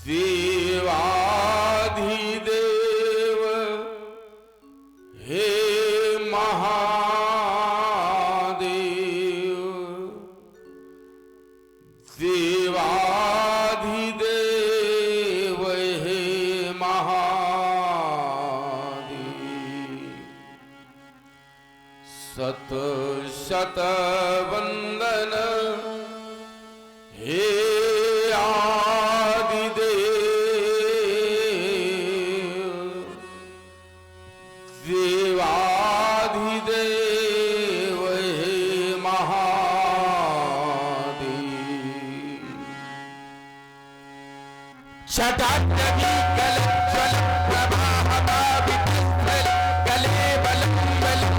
देवाधिदेव हे महादेव, देवाधिदेव हे महादेव। शत शत वंदन हे देवाधिदेव हे महादेव। शटाटवी कलज्ज्वल प्रभाहता वितस्थल गले बलं बलं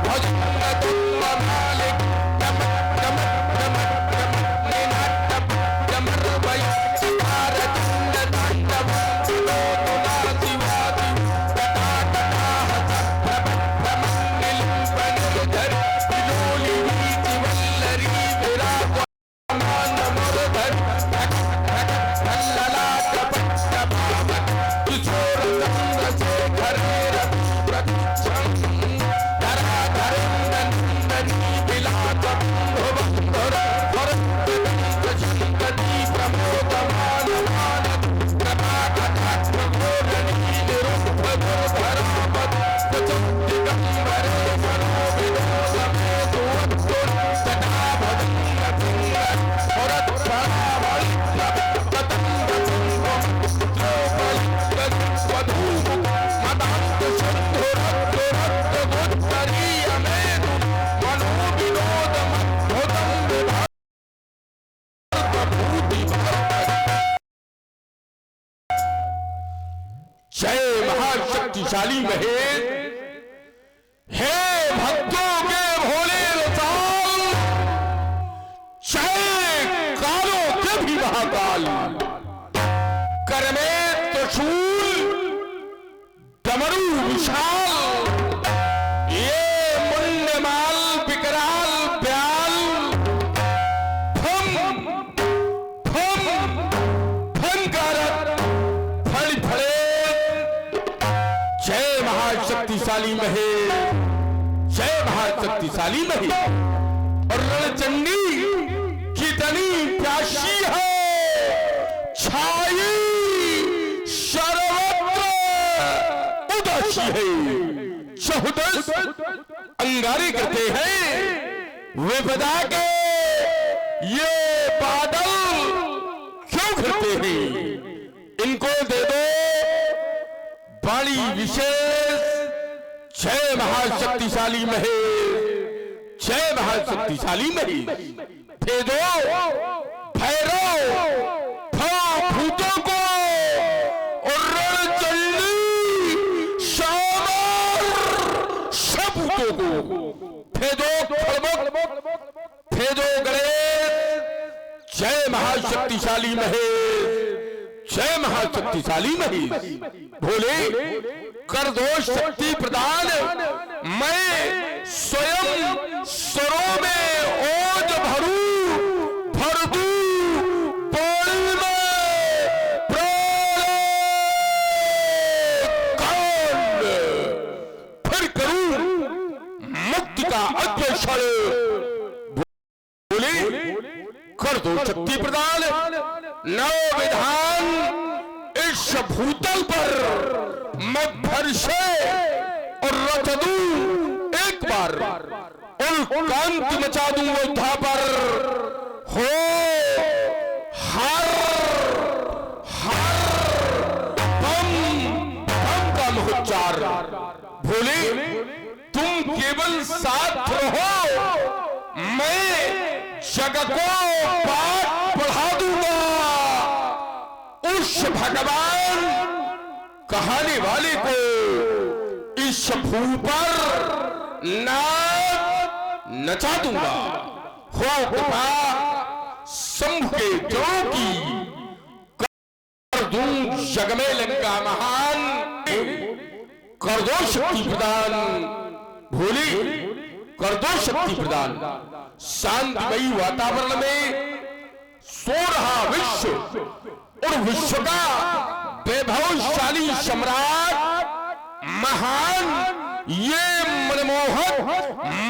भुजंगतुम्बमालिक टमक टमक टमक टमक निनाट्टप टमर्वै सितारतुण्ड ताण्डवं सुलोतुना शिवादि तटाटटाः सप्रभ्रमण्डिलिम्बनिर्धर विलोलिनी वल्लरी विराजमान मुरधर जय महाशक्तिशाली महेश, हे भक्तों के भोले रसाल, जय कालों के भी महाकाल। कर में त्रिशूल डमरू विशाल, ये मुंडमाल विकराल ब्याल, फम फम फम कारक फड़ फड़े। जय महाशक्तिशाली महेश, जय महाशक्तिशाली महेश। और रणचंडी कितनी प्यासी है, छाई सर्वत्र उदासी है। चहुदस अंगारे करते हैं विपदा के, ये बादल क्यों घिरते हैं। इनको दे दो वाणी विशेष। जय महाशक्तिशाली महेश, जय महाशक्तिशाली महेश। भेदो भैरव भूतों को और रणचंडी शामर सबूतों को। भेदो खड़बक, भेदो गणेश। जय महाशक्तिशाली महेश, जय महाशक्तिशाली महेश। भोले कर दो शक्ति प्रदान, मैं स्वयं स्वरों में ओज भरू, भर दूं पानी में प्राण, फिर करूं मुक्ति का अन्वेषण। भोले कर दो शक्ति प्रदान, नव विधान इस भूतल पर मैं फिर से और रच दूं एक बार, उन कांति मचा दूं योद्धा पर। हो हर हर बम बम का मुच्चार। भोले तुम केवल साथ रहो, मैं जग को पाठ पढ़ा दूंगा। उस भगवान कहानी वाले को इस भू पर नचा दूंगा। हो कृपा शंभु के जोड़ों की, कर दूं जग में लंका महान। कर दो शक्ति प्रदान भोले, कर दो शक्ति प्रदान। शांतिमयी वातावरण में सो रहा विश्व, उड़ और विश्व का वैभवशाली सम्राट महान ये मनमोहक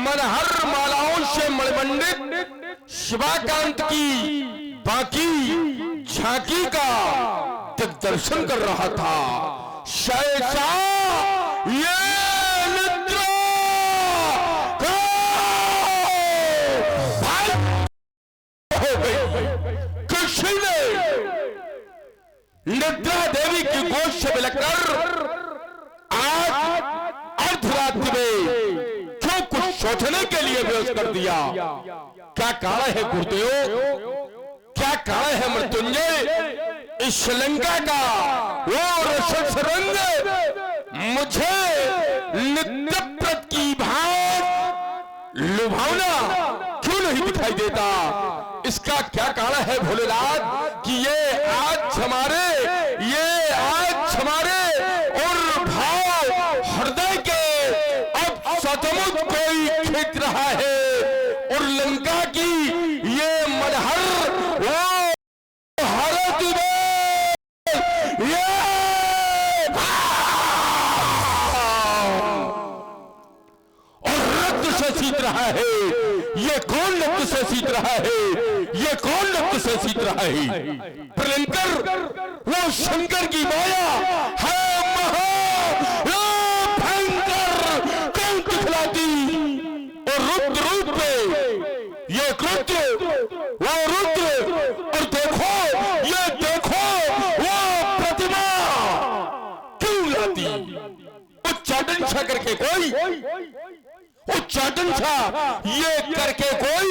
मनहर मालाओं से मणिमंडित शिवाकांत की बाकी झांकी का दिग्दर्शन कर रहा था। सहसा ये निद्रा हो गई। किसी ने निद्रा देवी की गोद से मिलकर आज अर्धरात्रि में क्यों कुछ सोचने के लिए विवश कर दिया। क्या कारण है गुरुदेव, क्या कारण है मृत्युंजय? इस श्रीलंका का वो रसस रंग मुझे नित्यप्रत की भांति लुभावना क्यों नहीं दिखाई देता? इसका क्या कारण है भोलेनाथ कि ये आज हमारे और भाव हृदय के अब सचमुच कोई खींच रहा है और लंका की ये मनहर वो हरत ये और रक्त से सींच रहा है। ये कौन रक्त से सींच रहा है? ये कौन रक्त से सींच रहा है? भयंकर वो शंकर की माया है भयंकर कौन दिखलाती और रुद्र रूप में ये कृत्य वो रुद्र और देखो वो प्रतिमा क्यों लाती? उच्चाटन छा करके कोई उच्चाटन छा ये करके कोई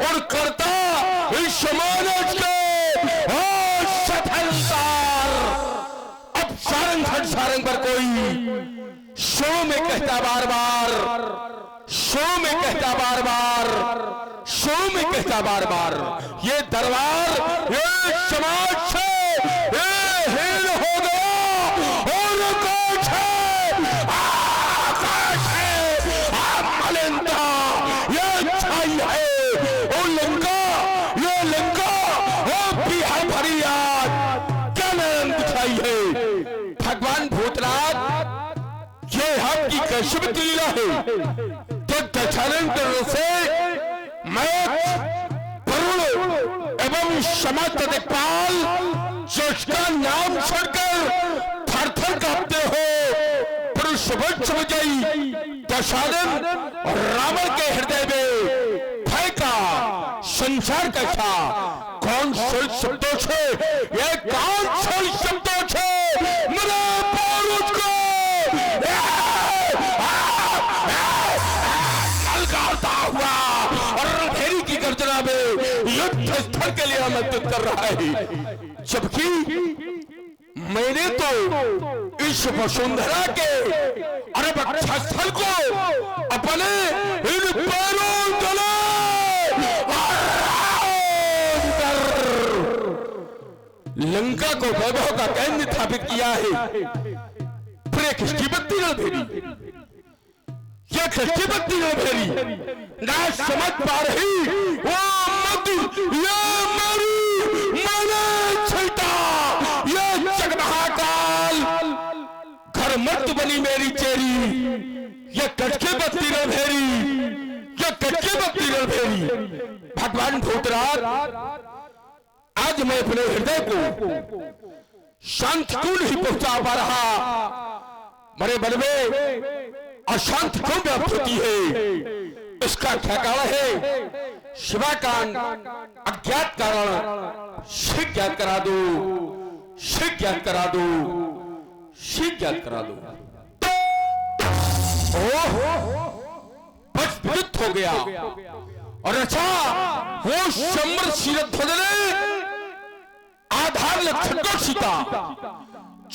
और करता इस समाज के अब सारंग पर कोई शो में कहता बार बार ये दरबार ये समाज से ये हीन हो गया और आकाश है मलिनता ये छाई है और लंका बिहार भरी याद क्या नाम दिखाई है। भगवान भूतनाथ ये आपकी कैसी लीला है तो दशानन से मैं वरुण एवं समस्त दिक्पाल जिसका नाम सुनकर थर-थर कांपते हो पुरुष विजयी दशानन और रावण के हृदय में भय का संसार कैसा कौन शब्दों से ये कौन शब्दों से मेरे पौरुष को ललकारता हुआ और रणभेरी की गर्जना में युद्ध स्थल के लिए आमंत्रित कर रहा है। जबकि मैंने तो इस वसुंधरा के अरब स्थल को अपने इन पैरों तले लंका को वैभव का केंद्र स्थापित किया है। फिर किसकी बत्ती रणभेरी, ये किसकी बत्ती रणभेरी ना समझ पा रही वो ये मैंने छीटा ये जगमहाकाल घर मत बनी मेरी चेरी ये कटके बत्ती रणभेरी भगवान भूतनाथ आज मैं अपने हृदय को शांत क्यों नहीं पहुंचा पा रहा? मेरे मन में अशांत क्यों व्याप्त होती है? इसका क्या कारण है? शिवाकांत अज्ञात कारण शीघ्र ज्ञात करा दो, शीघ्र ज्ञात करा दो, शीघ्र ज्ञात करा दो। बस विद्युत हो गया और अच्छा वो सम्र शीरध्वज ने आधार लक्षण को सीता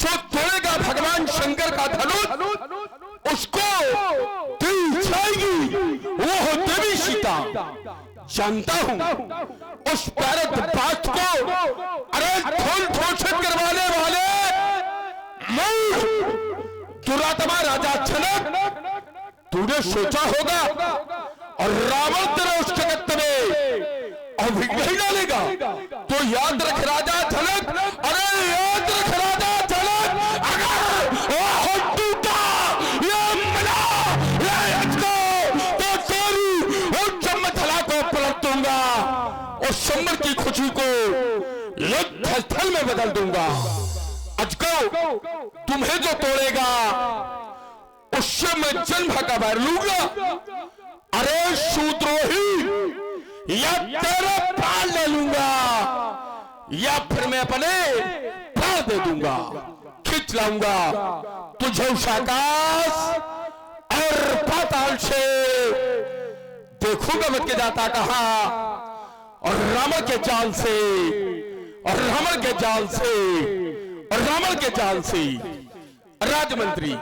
जो तोड़ेगा भगवान शंकर का धनुष उसको दिल जाएगी वो हो देवी सीता। जानता हूं उस पैरत बात को अरे थोल थोषित करवाने वाले दुरात्मा राजा जनक तूने सोचा होगा और रावण तेरा उस जगत में अभिज्ञ डालेगा तो याद रख राजा जनक अरे पृथ्वी को युद्ध स्थल में बदल दूंगा। अजगौ तुम्हें जो तोड़ेगा उससे मैं जन्म का बैर लूंगा। अरे शूद्रोही, या तेरा प्राण ले लूंगा या फिर मैं अपने प्राण दे दूंगा, खींच लाऊंगा तुझे उस आकाश और पाताल से। देखूंगा मत के जाता कहा, और रावण के जाल से, और रावण के जाल से, और रावण के जाल से। राजमंत्री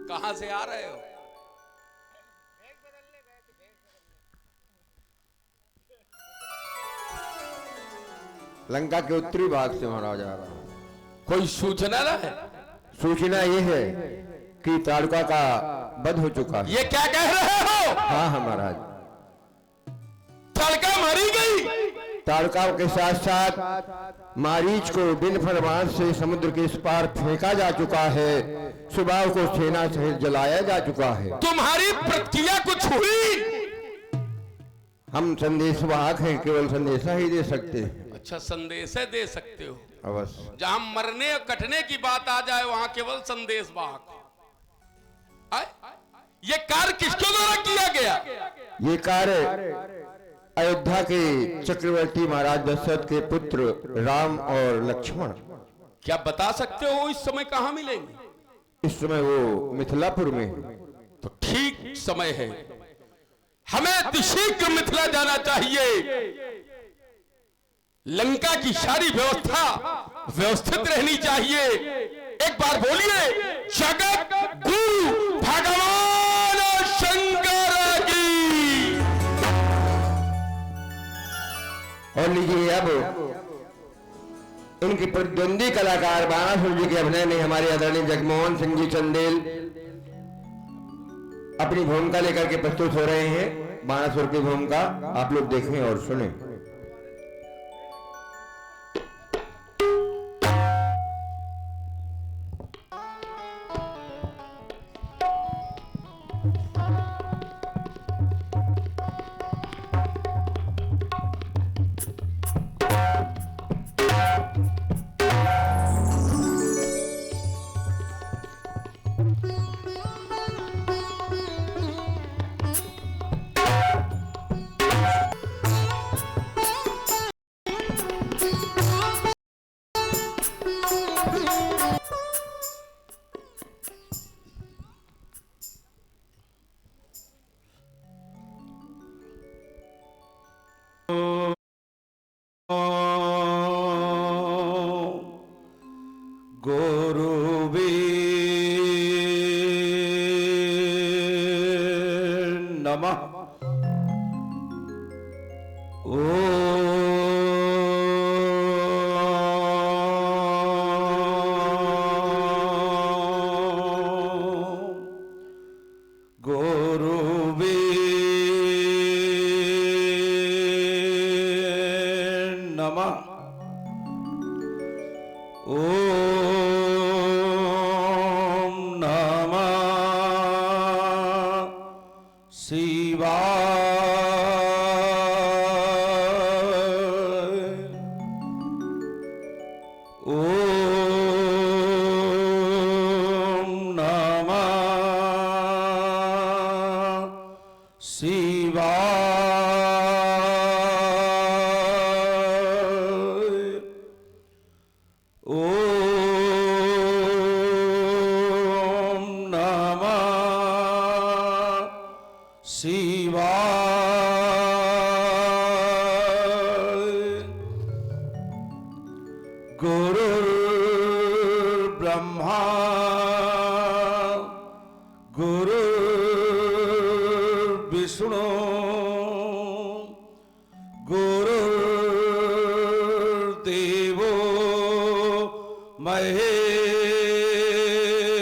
कहां से आ रहे हो? लंका के उत्तरी भाग से महाराज आ रहा हूं। कोई सूचना ना है? सूचना ये है कि ताड़का का वध हो चुका है। ये क्या कह रहे हो? हाँ हाँ महाराज, ताड़का मारी गई। ताड़का के साथ साथ मारीच को बिन फरमान से समुद्र के इस पार फेंका जा चुका है। सुबाह को सेना सहित जलाया जा चुका है। तुम्हारी प्रतिक्रिया कुछ हुई? हम संदेशवाहक हैं, केवल संदेशा ही दे सकते हैं। अच्छा, संदेश दे सकते हो? अवश्य। जहां मरने और कटने की बात आ जाए वहां केवल संदेश वाहक। ये कार्य किसके द्वारा किया गया? ये कार्य अयोध्या के चक्रवर्ती महाराज दशरथ के पुत्र राम और लक्ष्मण। क्या बता सकते हो इस समय कहां मिलेंगे? इस समय वो मिथिलापुर में। तो ठीक समय है, हमें अतिशीघ्र मिथिला जाना चाहिए। लंका की सारी व्यवस्था व्यवस्थित रहनी चाहिए। एक बार बोलिए, जगत गुरु भगवान शंकर की। और लीजिए अब इनके प्रतिद्वंदी कलाकार बाणासुर जी के अभिनय में हमारे आदरणीय जगमोहन सिंह जी चंदेल अपनी भूमिका लेकर के प्रस्तुत हो रहे हैं। बाणासुर की भूमिका आप लोग देखें और सुनें।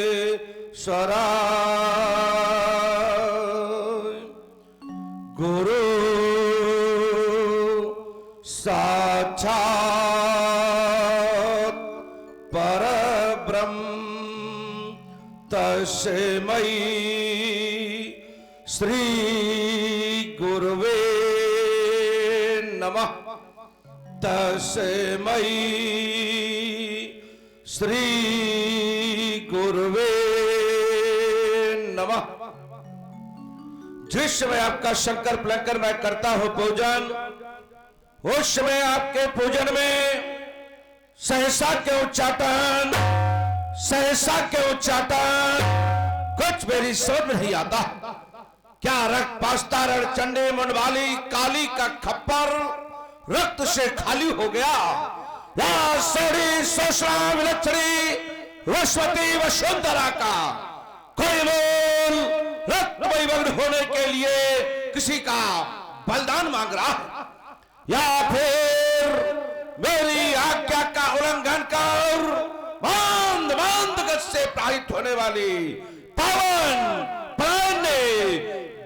महेश्वरा गुरु साक्षात् परब्रह्म तस्मै श्री गुरुवे नमः। तस्मै श्री गुरुवे नमः। जिस समय आपका शंकर प्लंकर मैं करता हूं पूजन, उस समय आपके पूजन में सहसा के उच्चाटन, सहसा के उच्चाटन कुछ मेरी समझ में नहीं आता। क्या रक्त पास्ता रण चंडे मुंडवाली काली का खप्पर रक्त से खाली हो गया, या सोड़ी सोषणा विलक्षणी वसवती वसुंधरा का कोई बोल रक्तमय मग्न होने के लिए किसी का बलिदान मांग रहा है, या फिर मेरी आज्ञा का उल्लंघन कर मांद मांद गज से प्रवाहित होने वाली पवन प्राण ने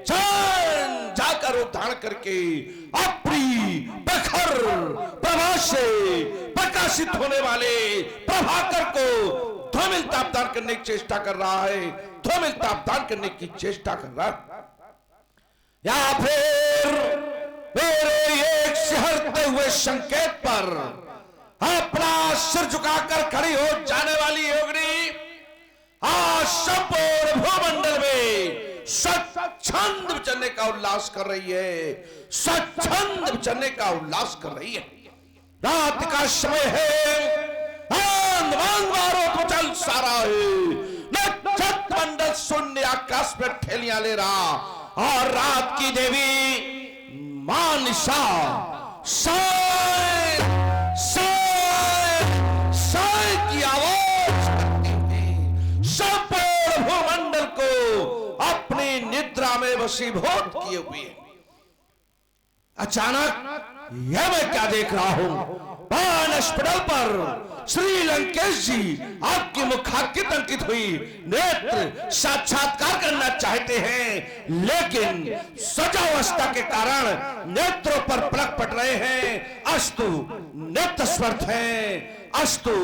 जान जाकर उद्धार करके अपनी प्रखर प्रभा से प्रकाशित होने वाले प्रभाकर को ध्वमिल तापदान करने की चेष्टा कर रहा है, ध्वमिल तापदान करने की चेष्टा कर रहा है, या फिर मेरे एक सिहरते हुए संकेत पर अपना सिर झुकाकर खड़ी हो जाने वाली योगिनी आज संपूर्ण भूमंडल में स्वच्छंद विचरने का उल्लास कर रही है, स्वच्छंद विचरने का उल्लास कर रही है। रात का समय है, चल सारा है, नक्षत्र मंडल शून्य आकाश में ठेलियां ले रहा, और रात की देवी मां निशा साय साय साय की आवाज करती हुई संपूर्ण भूमंडल को अपनी निद्रा में वशीभूत किए हुए। अचानक यह मैं क्या देख रहा हूं, बाण अस्पताल पर श्री लंकेश जी आपकी मुखाकृति अंकित हुई नेत्र साक्षात्कार करना चाहते हैं, लेकिन सजावस्था के कारण नेत्रों पर पलक पट रहे हैं। अस्तु नेत्र स्मर्थ हैं, अस्तु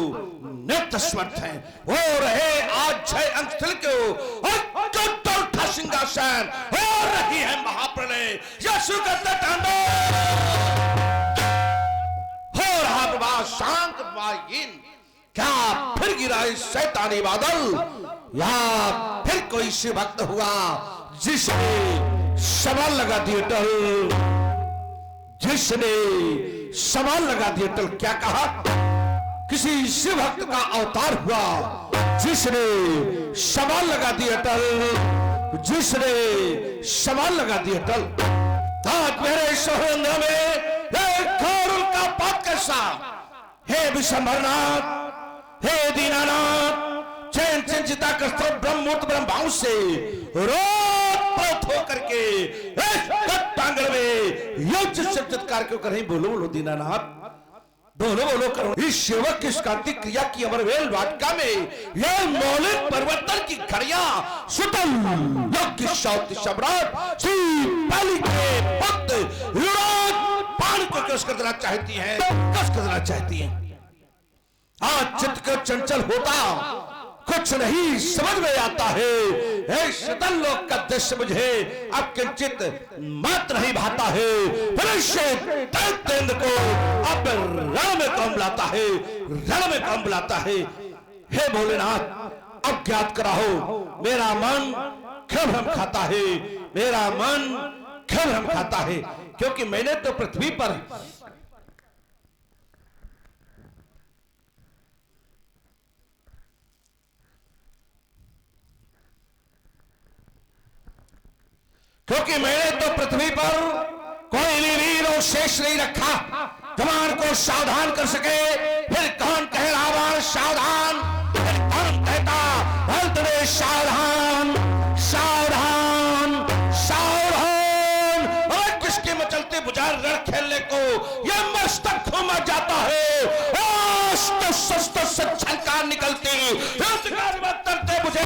नेत्र स्मर्थ हैं। हो रहे आज 6 अंक को सिंहासन हो रही है महाप्रलय, यशु का तांडव हो रहा प्रभा शांत वाइन। क्या फिर गिरा शैतानी बादल, या फिर कोई शिव भक्त हुआ जिसने सवाल लगा दिए टल, जिसने सवाल लगा दिए टल। क्या कहा, किसी शिव भक्त का अवतार हुआ जिसने सवाल लगा दिए टल, जिसने सवाल लगा दिए टल। आज मेरे सोहंद्र में एक का पाप कैसा, हे विशंभरनाथ, हे दीनानाथ, चैन चिंता करते ब्रह्मूर्त ब्रह्मांड से रोत होकर के प्रांगण में युद्ध सत्कार क्यों कर रही, बोलो बोलो दीनानाथ, बोलो बोलो करो। इस सेवक की शांति क्रिया की अमरवेल वाटिका में यह मौलिक परिवर्तन की घड़ियां सुतल यज्ञ शौत सम्राट श्री बलि के पुत्र युवराज पानी को कस कर देना चाहती हैं, कस कर देना चाहती हैं। आज चित्त को चंचल होता कुछ नहीं समझ में आता है, शीतल लोक का दृश्य मुझे अब किंचित मात्र नहीं भाता है। को अब रण में कौन बुलाता है, रण में कौन बुलाता है। हे भोलेनाथ अज्ञात कराहो, मेरा मन क्यों भ्रम खाता है, मेरा मन क्यों भ्रम खाता है, क्योंकि मैंने तो पृथ्वी पर कोई वीर और शेष नहीं रखा जवान को सावधान कर सके। फिर कौन कह रहा सावधान, फिर कौन कहता भल्तरे सावधान सावधान सावधान। और किसके मचलते बुझार रण खेलने को यह मस्तक घूमा जाता है, छलकार निकलती मुझे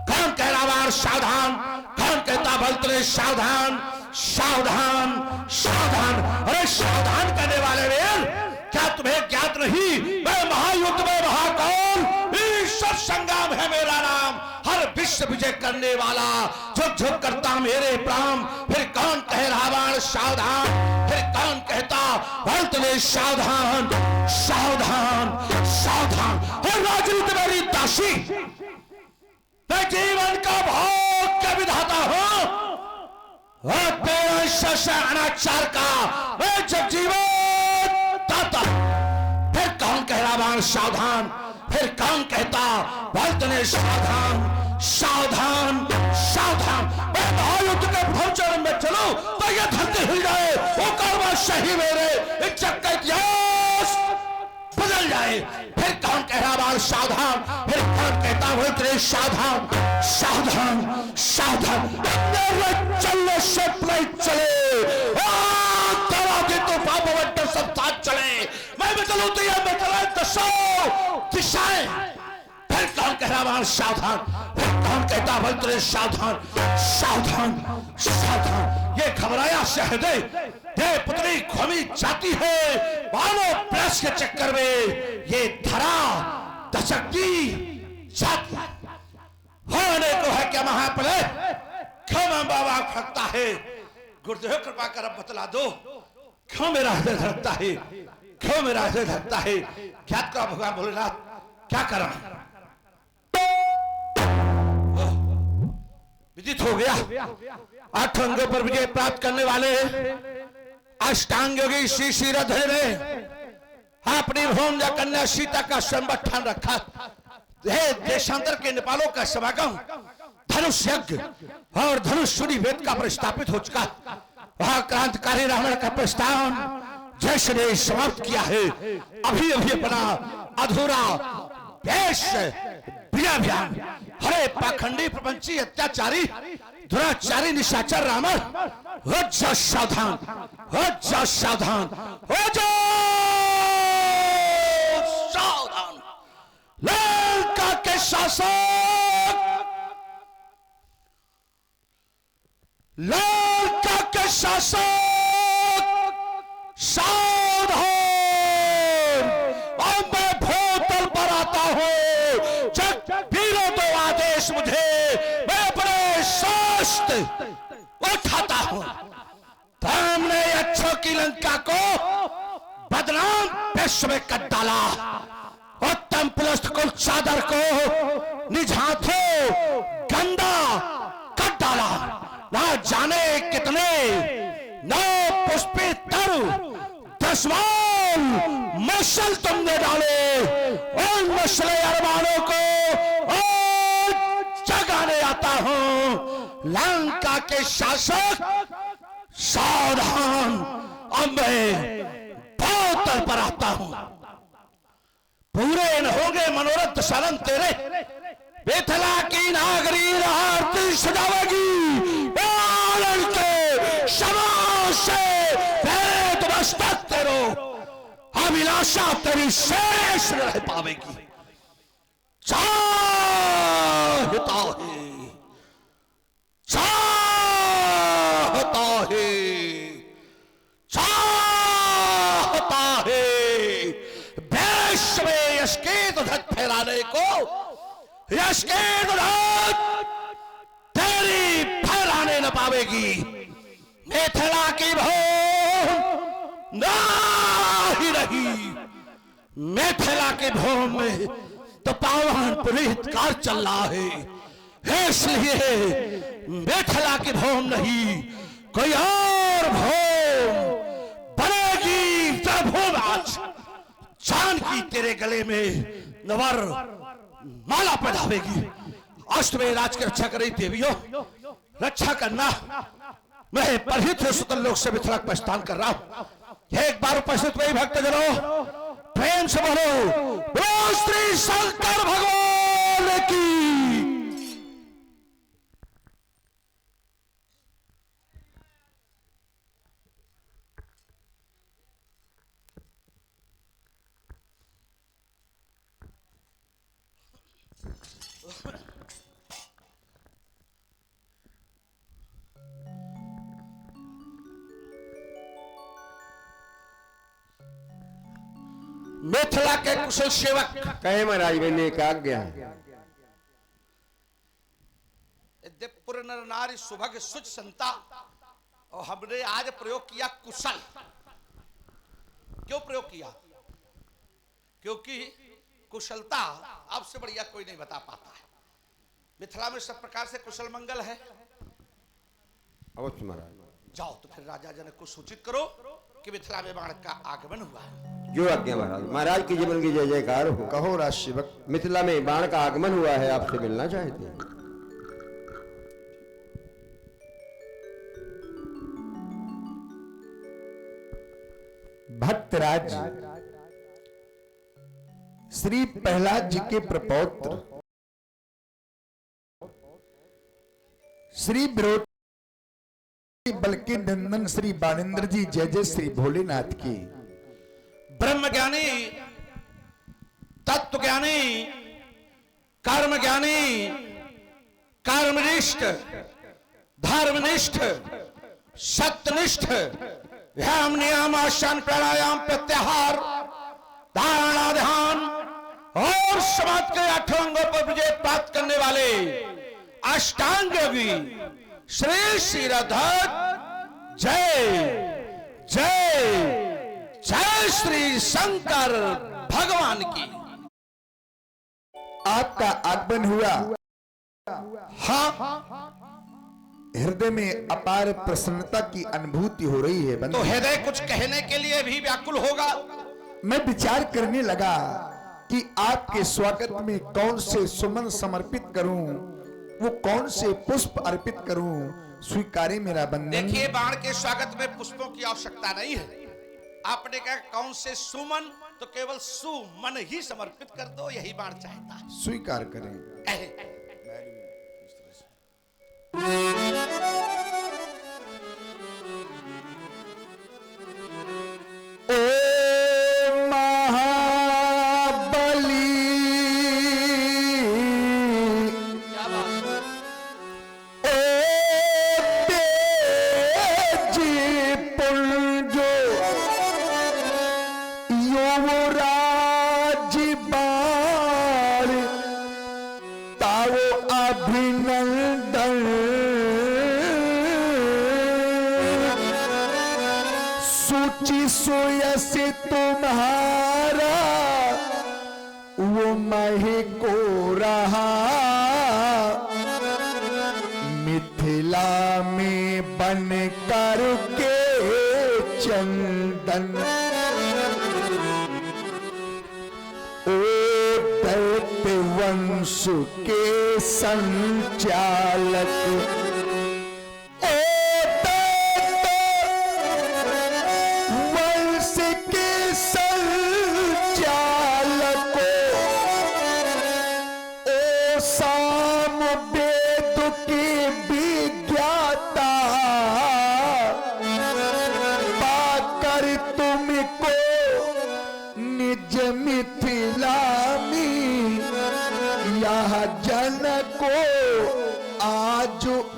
कौन कह रहा सावधान, कौन कहता बोलते सावधान सावधान सावधान। अरे सावधान करने वाले वीर, क्या तुम्हें ज्ञात नहीं मैं महायुद्ध में महाकाल ईश्वर संग्राम है मेरा नाम, हर विश्व विजय करने वाला, झुक झुक करता मेरे प्राण। फिर कौन कहे रावण सावधान, फिर कौन कहता बोलते सावधान सावधान सावधान। हर राजनीति मेरी दासी, मैं जीवन का भोग का विधाता हूं, अनाचार का मैं जगजीवन दाता। फिर कौन कह रावण सावधान, फिर कौन कहता बोलते सावधान सावधान सावधान। मैं महायुद्ध के भवचरण में चलूं तो यह धरती हिल जाए, वो कर्म सही मेरे इज्जत का इतिहास बदल जाए। फिर कौन कह रहा सावधान, फिर कौन कहता बोलते सावधान सावधान सावधान। चलने से चले तूफान बवंडर सब साथ चले, मैं भी चलूं तो यह मैं चला दसों दिशाएं। फिर कौन कह रहा सावधान, फिर कौन कहता बोलते सावधान सावधान सावधान। ये घबराया सहदे दे पुत्री खोमी जाती है, मानो प्रेस के चक्कर में ये धरा दशकती जाती होने को है क्या महाप्रलय। क्यों बाबा खड़कता है, गुरुदेव कृपा कर अब बतला दो, क्यों मेरा हृदय धड़कता है, क्यों मेरा हृदय धड़कता है। क्या करा भगवान भोलेनाथ, क्या करा। विदित हो गया, 8 अंगों पर विजय प्राप्त करने वाले अष्टांग योगी श्री श्रीधर ने अपनी भोमजा कन्या सीता का संबठान रखा। देशांतर के नेपालों का समागम, धनुष यज्ञ और धनुष वेद का प्रस्तापित हो चुका। वहां क्रांतिकारी रावण का प्रस्ताव जैसे ने समाप्त किया है। अभी अभी अपना अधूरा देश अभियान, हरे पाखंडी प्रपंची अत्याचारी दुराचारी निशाचर रावण, हो जा सावधान, हो जा सावधान, हो जा सावधान। लंका के शासक, लंका के शासक सावधान। अब मैं भूतल पर आता हूं, जग वीरों दो आदेश मुझे, मैं अपने शास्त्र उठाता हूं। हमने अच्छों की लंका को बदनाम विश्व में कर डाला, उत्तम पुलस्त कुल चादर को निज हाथों गंदा कर डाला। ना जाने कितने नौ पुष्पित तरु 10 मशल तुमने डाले, उन मशले अरमानों को जगाने आता हूं। लंका के शासक सावधान, अब मैं भूतल पर आता हूं। पूरे न होंगे मनोरथ शरण तेरे, बेथला की नागरी आरती सजावेगी, बालन के शमों से भेद मस्तक तेरो, अभिलाषा तेरी शेष रह पावेगी। चाहता है, चाहता है, चाहता है विश्व में यश के ध्वज फहराने को, यश के ध्वज तेरी फहराने न पावेगी। मिथिला की भूमि ना ही रही, मिथिला की भूमि में तो पावन पुनीत काल चल रहा है, इसलिए मिथिला की भूमि नहीं कोई और भूमि बनेगी। भूमि आज जानकी तेरे गले में नवर माला पहनावेगी। अष्टमे राज की रक्षा कर रही देवियों, रक्षा करना। मैं परिहित स्वतंत्र लोक से मिथिला प्रस्थान कर रहा हूं। एक बार उपस्थित हुए भक्त जनों, प्रेम से बोलो, बोलो श्री शंकर भगवान की। मिथिला के कुशल सेवक कहे महाराज मैंने एक आज्ञा दिपुर नर नारी सुभग सुच संता, और हमने आज प्रयोग किया कुशल। क्यों प्रयोग किया? क्योंकि कुशलता आपसे बढ़िया कोई नहीं बता पाता है। मिथिला में सब प्रकार से कुशल मंगल है। अवश्य महाराज। जाओ तो फिर राजा जनक को सूचित करो कि मिथिला में बाण का आगमन हुआ है। जो आज्ञा महाराज। महाराज की जीवन की जय जयकार हो। कहो राजसेवक। मिथिला में बाण का आगमन हुआ है, आपसे मिलना चाहते हैं। भक्तराज श्री प्रहलाद जी के प्रपौत्र श्री विरोध बल्कि नंदन श्री बाणेंद्र जी जय जय श्री भोलेनाथ की ब्रह्म ज्ञानी, तत्व ज्ञानी, कर्म ज्ञानी, कर्मनिष्ठ, धर्मनिष्ठ, सत्यनिष्ठ, ध्यान नियम आसन प्राणायाम प्रत्याहार धारणा ध्यान और समाज के 8 अंगों पर विजय प्राप्त करने वाले अष्टांग योगी श्री श्रीधर जय जय जय श्री शंकर भगवान की। आपका आगमन हुआ। हाँ, हृदय में अपार प्रसन्नता की अनुभूति हो रही है। तो हृदय कुछ कहने के लिए भी व्याकुल होगा। मैं विचार करने लगा कि आपके स्वागत में कौन से सुमन समर्पित करूं, वो कौन से पुष्प अर्पित करूं। स्वीकारे मेरा बंधन। देखिए, बाण के स्वागत में पुष्पों की आवश्यकता नहीं है। आपने कहा कौन से सुमन, तो केवल सुमन ही समर्पित कर दो, यही बाण चाहता है। स्वीकार करें। सोयसे तुम्हारा वो मही को रहा, मिथिला में बन कर के चंदन। ओ दैत्य वंश के संचालक,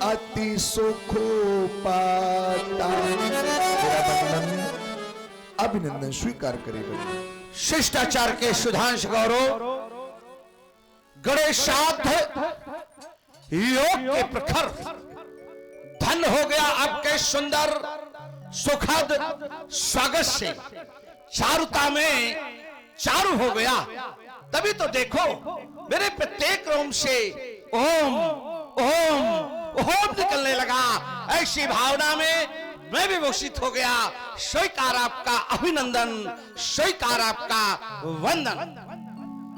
अति सुख पाता। अभिनंदन स्वीकार करेगा। शिष्टाचार के सुधांश गौरव, गणेशाध योग के प्रखर धन हो गया आपके सुंदर सुखद स्वागत से। चारुता में चारु हो गया। तभी तो देखो मेरे प्रत्येक रोम से ओम ओम ओम निकलने लगा। ऐसी भावना में मैं भी विकसित हो गया। स्वीकार आपका अभिनंदन, स्वीकार आपका वंदन।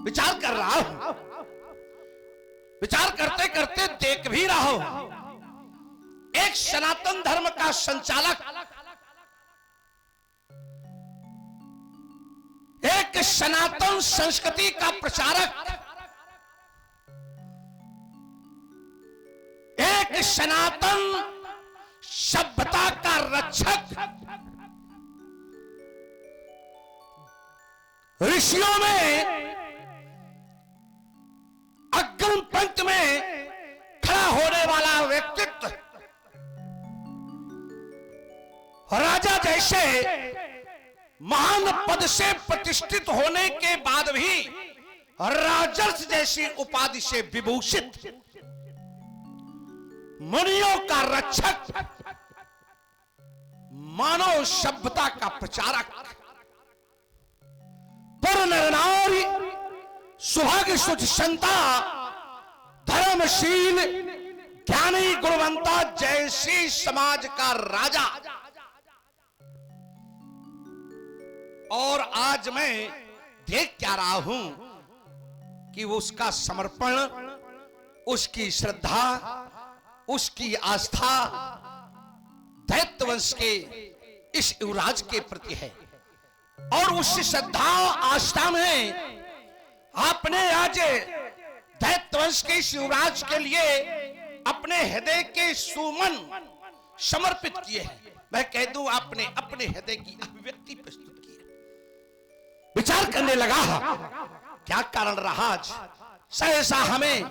विचार कर रहा हूं, विचार करते करते देख भी रहा हूं, एक सनातन धर्म का संचालक, एक सनातन संस्कृति का प्रचारक, एक सनातन सभ्यता का रक्षक, ऋषियों में अग्रिम पंक्ति में खड़ा होने वाला व्यक्तित्व, राजा जैसे महान पद से प्रतिष्ठित होने के बाद भी राजर्ष जैसी उपाधि से विभूषित, मुनियों का रक्षक, मानव सभ्यता का प्रचारक, पर नर नारी सुहाग सुच संता, धर्मशील ज्ञानी गुणवंता जैसी समाज का राजा। और आज मैं देख क्या रहा हूं कि वो उसका समर्पण, उसकी श्रद्धा, उसकी आस्था दैत्य वंश के इस युवराज के प्रति है। और उस श्रद्धा आस्था में आपने आज दैत्य वंश के इस युवराज के लिए अपने हृदय के सुमन समर्पित किए हैं। मैं कह दूं आपने अपने हृदय की अभिव्यक्ति प्रस्तुत की है। विचार करने लगा क्या कारण रहा आज सहसा हमें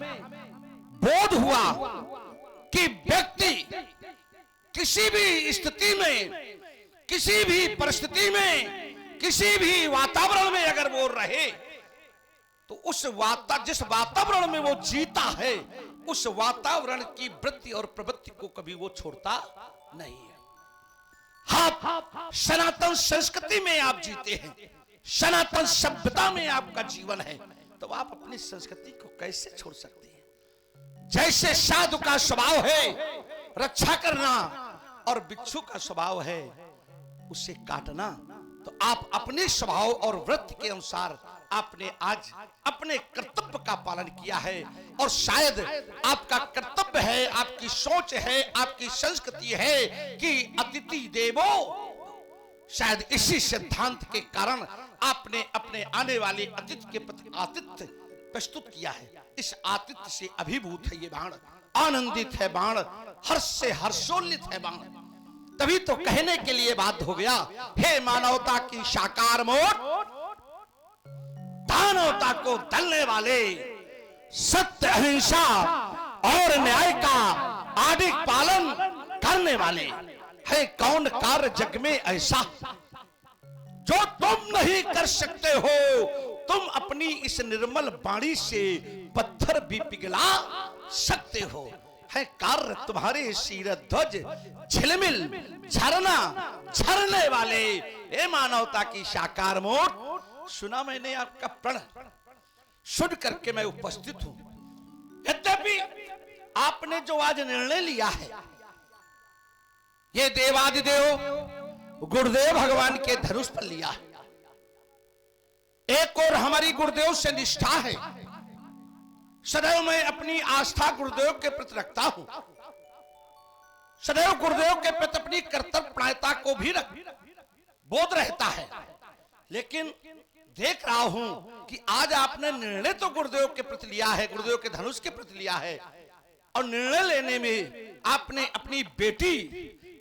बोध हुआ कि व्यक्ति किसी भी स्थिति में, किसी भी परिस्थिति में, किसी भी वातावरण में अगर वो रहे तो उस जिस वातावरण में वो जीता है उस वातावरण की वृत्ति और प्रवृत्ति को कभी वो छोड़ता नहीं है। हाँ, सनातन संस्कृति में आप जीते हैं, सनातन सभ्यता में आपका जीवन है, तो आप अपनी संस्कृति को कैसे छोड़ सकते हैं? जैसे साधु का स्वभाव है रक्षा करना और बिच्छू का स्वभाव है उसे काटना, तो आप अपने स्वभाव और वृत्ति के अनुसार आपने आज अपने कर्तव्य का पालन किया है। और शायद आपका कर्तव्य है, आपकी सोच है, आपकी संस्कृति है कि अतिथि देवो, शायद इसी सिद्धांत के कारण आपने अपने आने वाले अतिथि के प्रति आतिथ्य प्रस्तुत किया है। इस आतिथ्य से अभिभूत है ये बाण, आनंदित है बाण, हर्ष से हर्षोल्लित है बाण। तभी तो कहने के लिए बाध्य हो गया, हे मानवता की साकार मोट, दानवता को दलने वाले, सत्य अहिंसा और न्याय का आदिक पालन करने वाले, है कौन कार्य जग में ऐसा जो तुम नहीं कर सकते हो? तुम अपनी इस निर्मल वाणी से पत्थर भी पिघला सकते हो। है कार्य तुम्हारे सिर ध्वज झिलमिल झरना झरने वाले, ए मानवता की साकार मोट। सुना मैंने आपका प्रण, सुन करके मैं उपस्थित हूं। यद्यपि आपने जो आज निर्णय लिया है ये देवादिदेव गुरुदेव भगवान के धनुष पर लिया है। एक और हमारी गुरुदेव से निष्ठा है, सदैव मैं अपनी आस्था गुरुदेव के प्रति रखता हूं, सदैव गुरुदेव के प्रति अपनी कर्तव्यपरायणता को भी बोध रहता है। लेकिन देख रहा हूं कि आज आपने निर्णय तो गुरुदेव के प्रति लिया है, गुरुदेव के धनुष के प्रति लिया है, और निर्णय लेने में आपने अपनी बेटी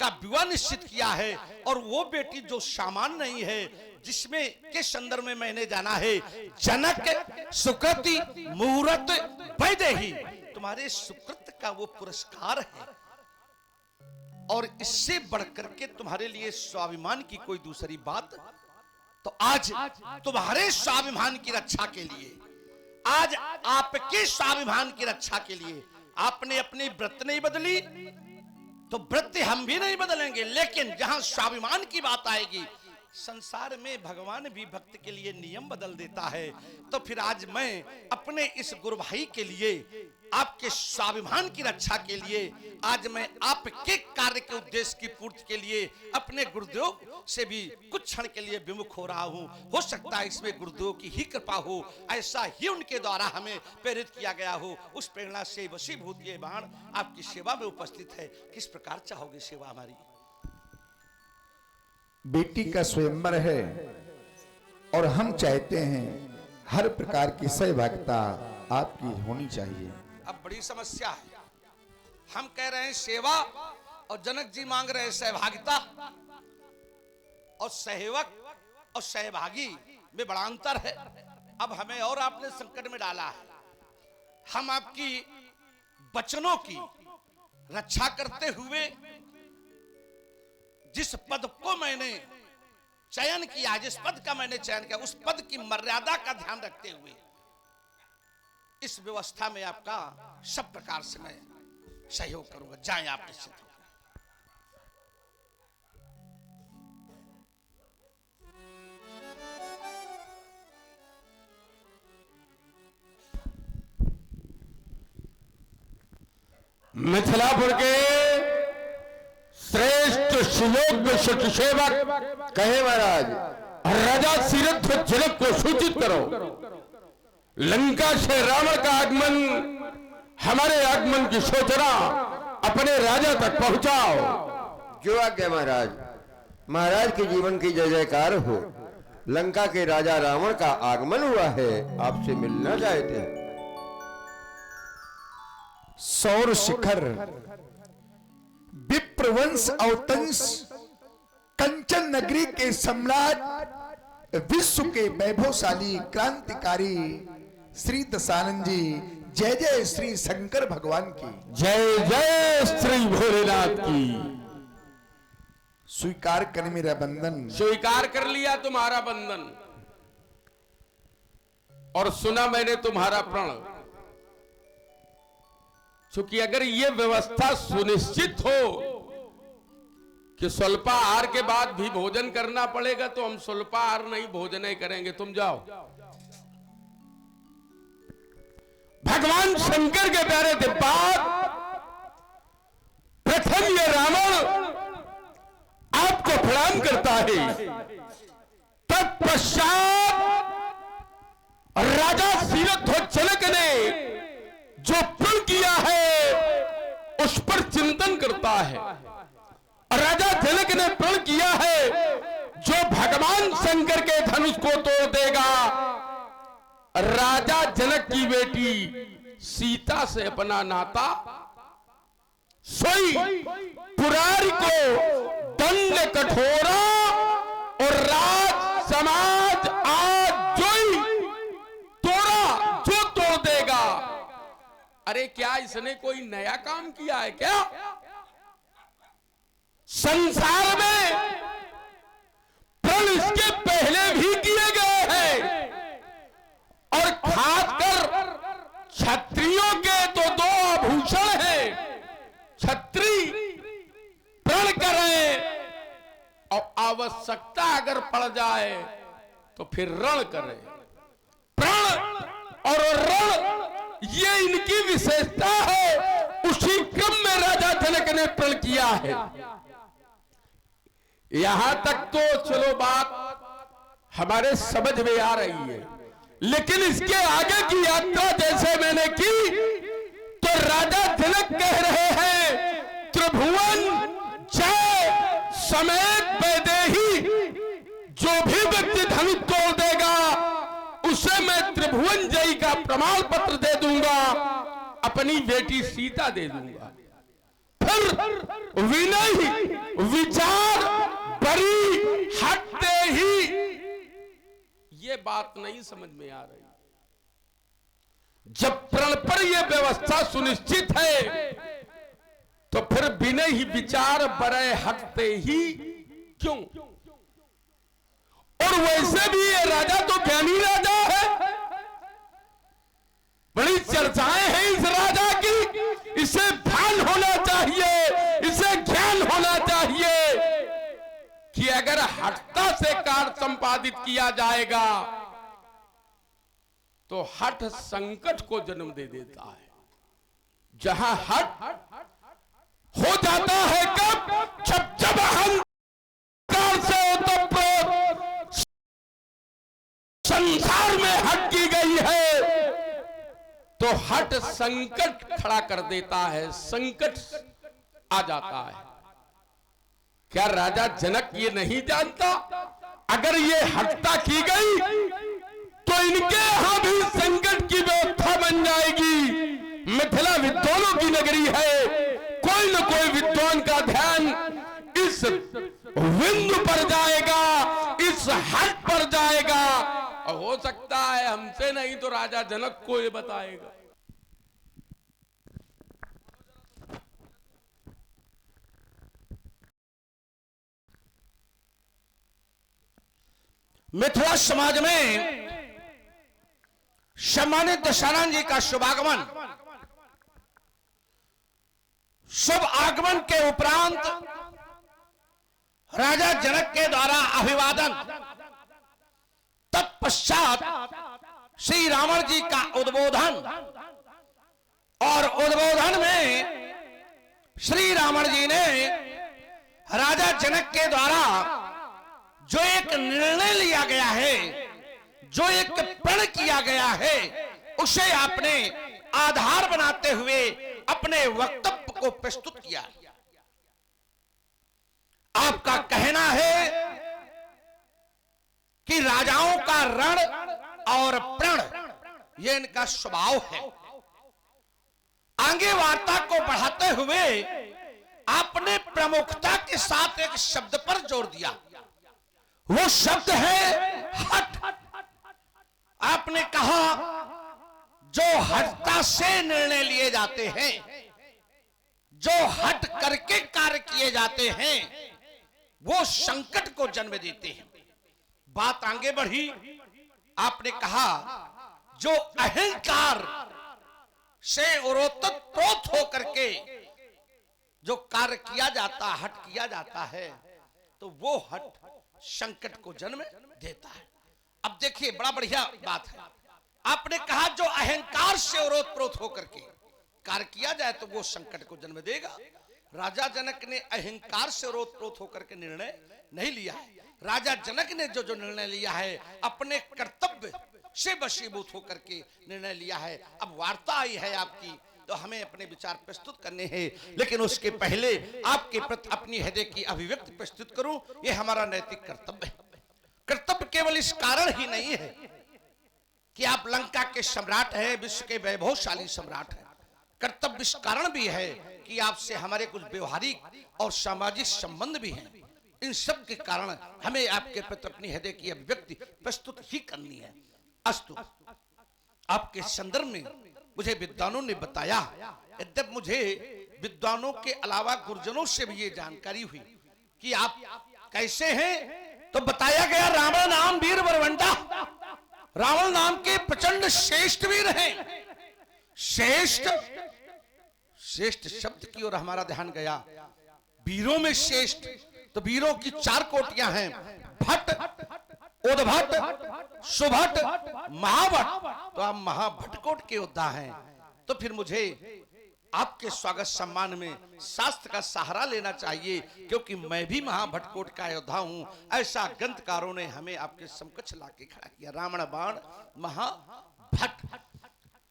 का विवाह निश्चित किया है। और वो बेटी जो सामान्य नहीं है, जिसमें के संदर्भ में मैंने जाना है, जनक सुकृति मुहूर्त वैदेही, तुम्हारे सुकृत का वो पुरस्कार है। और इससे बढ़कर के तुम्हारे लिए स्वाभिमान की कोई दूसरी बात, तो आज तुम्हारे स्वाभिमान की रक्षा के लिए, आज आपके स्वाभिमान की रक्षा के लिए आपने अपनी व्रत नहीं बदली, तो व्रत हम भी नहीं बदलेंगे। लेकिन जहां स्वाभिमान की बात आएगी, संसार में भगवान भी भक्त के लिए नियम बदल देता है। तो फिर आज मैं अपने इस गुरु भाई के लिए, आपके स्वाभिमान की रक्षा के लिए, आज मैं आपके कार्य के उद्देश्य की पूर्ति के लिए अपने गुरुदेव से भी कुछ क्षण के लिए विमुख हो रहा हूं। हो सकता है इसमें गुरुदेव की ही कृपा हो, ऐसा ही उनके द्वारा हमें प्रेरित किया गया हो। उस प्रेरणा से वशीभूत ये बाण आपकी सेवा में उपस्थित है। किस प्रकार चाहोगे सेवा हमारी? बेटी का स्वयंवर है और हम चाहते हैं हर प्रकार की सहभागिता आपकी होनी चाहिए। अब बड़ी समस्या है, हम कह रहे हैं सेवा और जनक जी मांग रहे हैं सहभागिता, और सहवक और सहभागी में बड़ा अंतर है। अब हमें और आपने संकट में डाला है। हम आपकी वचनों की रक्षा करते हुए जिस पद को मैंने चयन किया, जिस पद का मैंने चयन किया उस पद की मर्यादा का ध्यान रखते हुए इस व्यवस्था में आपका सब प्रकार से मैं सहयोग करूंगा। जाएं आप निश्चित हो। मिथिलापुर के श्रेष्ठ सुयोग्य सत्य सेवक कहे महाराज। राजा सीरथ जनक को सूचित करो, लंका से रावण का आगमन, हमारे आगमन की सूचना अपने राजा तक पहुंचाओ। जो आज्ञा महाराज। महाराज के जीवन की जय जयकार हो। लंका के राजा रावण का आगमन हुआ है, आपसे मिलना चाहते हैं। सौर शिखर, विप्रवंश अवतंस, कंचन नगरी के सम्राट, विश्व के वैभवशाली क्रांतिकारी श्री दशानंद जी, जय जय श्री शंकर भगवान की जय जय श्री भोलेनाथ की। स्वीकार कर मेरा बंधन। स्वीकार कर लिया तुम्हारा बंधन और सुना मैंने तुम्हारा प्रण। क्योंकि अगर ये व्यवस्था सुनिश्चित हो कि स्वल्पाहार के बाद भी भोजन करना पड़ेगा तो हम स्वल्पाहार नहीं भोजन ही करेंगे, तुम जाओ। भगवान शंकर के प्यारे दिव्यात प्रथम ये रावण आपको प्रणाम करता है, तत्पश्चात राजा सीरथोज्जलक ने जो प्रण किया है उस पर चिंतन करता है। राजा जनक ने प्रण किया है जो भगवान शंकर के धनुष को तोड़ देगा, राजा जनक की बेटी सीता से अपना नाता सोई पुरारी को दंड कठोरा और राज समाज आज जोई तोड़ा जो तोड़ देगा। अरे क्या इसने कोई नया काम किया है क्या? संसार में प्रण इसके पहले भी किए गए हैं और खासकर क्षत्रियों के तो दो आभूषण हैं, छत्री प्रण करें और आवश्यकता अगर पड़ जाए तो फिर रण करें। प्रण और रण ये इनकी विशेषता है। उसी क्रम में राजा जनक ने प्रण किया है। यहां तक तो चलो बात हमारे समझ में आ रही है, लेकिन इसके आगे की यात्रा जैसे मैंने की तो राजा जनक कह रहे हैं त्रिभुवन जय समेत वैदेही, जो भी व्यक्ति धनुष तोड़ देगा उसे मैं त्रिभुवन जयी का प्रमाण पत्र दे दूंगा, अपनी बेटी सीता दे दूंगा। फिर विनय विचार बरी हटते ही ये बात नहीं समझ में आ रही। जब प्रण पर यह व्यवस्था सुनिश्चित है तो फिर विनय ही विचार बरे हटते ही क्यों? और वैसे भी ये राजा तो ज्ञानी राजा है, बड़ी चर्चाएं हैं इस राजा की, इसे भान होना चाहिए, इसे ज्ञान होना चाहिए कि अगर हठता से कार्य संपादित किया जाएगा तो हठ संकट को जन्म दे देता है। जहां हठ हो जाता है कब? जब अहंकार से ओतप्रोत संसार में हट की गई है तो हट संकट खड़ा कर देता है, संकट आ जाता है। क्या राजा जनक ये नहीं जानता? अगर ये हत्या की गई तो इनके यहां भी संकट की व्यवस्था बन जाएगी। मिथिला विद्वानों की नगरी है, कोई न कोई विद्वान का ध्यान इस बिंदु पर जाएगा, इस हट पर जाएगा। और हो सकता है हमसे नहीं तो राजा जनक को ये बताएगा। मिथिला समाज में सम्मानित दशानन जी का शुभागमन, शुभ आगमन के उपरांत राजा जनक के द्वारा अभिवादन, तत्पश्चात श्री रावण जी का उद्बोधन, और उद्बोधन में श्री रावण जी ने राजा जनक के द्वारा जो एक निर्णय लिया गया है, जो एक प्रण किया गया है, उसे आपने आधार बनाते हुए अपने वक्तव्य को प्रस्तुत किया। आपका कहना है कि राजाओं का रण और प्रण यह इनका स्वभाव है। आगे वार्ता को बढ़ाते हुए आपने प्रमुखता के साथ एक शब्द पर जोर दिया, वो शब्द है हठ। आपने कहा जो हठता से निर्णय लिए जाते हैं, जो हट करके कार्य किए जाते हैं, वो संकट को जन्म देते हैं। बात आगे बढ़ी, आपने कहा जो अहंकार से ओतप्रोत होकर के जो कार्य किया जाता, हट किया जाता है, तो वो हट संकट को जन्म देता है। अब देखिए बड़ा बढ़िया बात है। आपने कहा जो अहंकार से ओतप्रोत होकर के कार्य किया जाए तो वो संकट को जन्म देगा। राजा जनक ने अहंकार से ओतप्रोत होकर के निर्णय नहीं लिया है। राजा जनक ने जो निर्णय लिया है अपने कर्तव्य से वशीभूत होकर के निर्णय लिया है। अब वार्ता आई है आपकी, तो हमें अपने विचार प्रस्तुत करने हैं, लेकिन उसके पहले आपके प्रति अपनी हृदय की अभिव्यक्ति प्रस्तुत करूं, यह हमारा नैतिक कर्तव्य है। कर्तव्य केवल इस कारण ही नहीं है कि आप लंका के सम्राट हैं, विश्व के वैभवशाली सम्राट हैं। कर्तव्य इस कारण भी है कि आपसे हमारे कुछ व्यवहारिक और सामाजिक संबंध भी हैं। इन सब के कारण हमें आपके प्रति अपनी हृदय की अभिव्यक्ति प्रस्तुत ही करनी है। अस्तु, आपके संदर्भ में मुझे विद्वानों ने बताया, यद्यप मुझे विद्वानों के अलावा गुरुजनों से भी ये जानकारी हुई कि आप कैसे हैं, तो बताया गया रावण नाम वीर बरवंटा, रावण नाम के प्रचंड श्रेष्ठ वीर हैं। श्रेष्ठ, श्रेष्ठ शब्द की ओर हमारा ध्यान गया। वीरों में श्रेष्ठ तो वीरों की 4 कोटियां हैं, भट्ट, उद्भट, सुभट, महाभट, तो आप महाभट्ट कोट के योद्धा हैं। तो फिर मुझे आपके स्वागत सम्मान में शास्त्र का सहारा लेना चाहिए, क्योंकि मैं भी महाभट्ट कोट का योद्धा हूं। ऐसा ग्रंथकारों ने हमें आपके समकक्ष लाके खड़ा किया। रावण बाण महाभट्ट।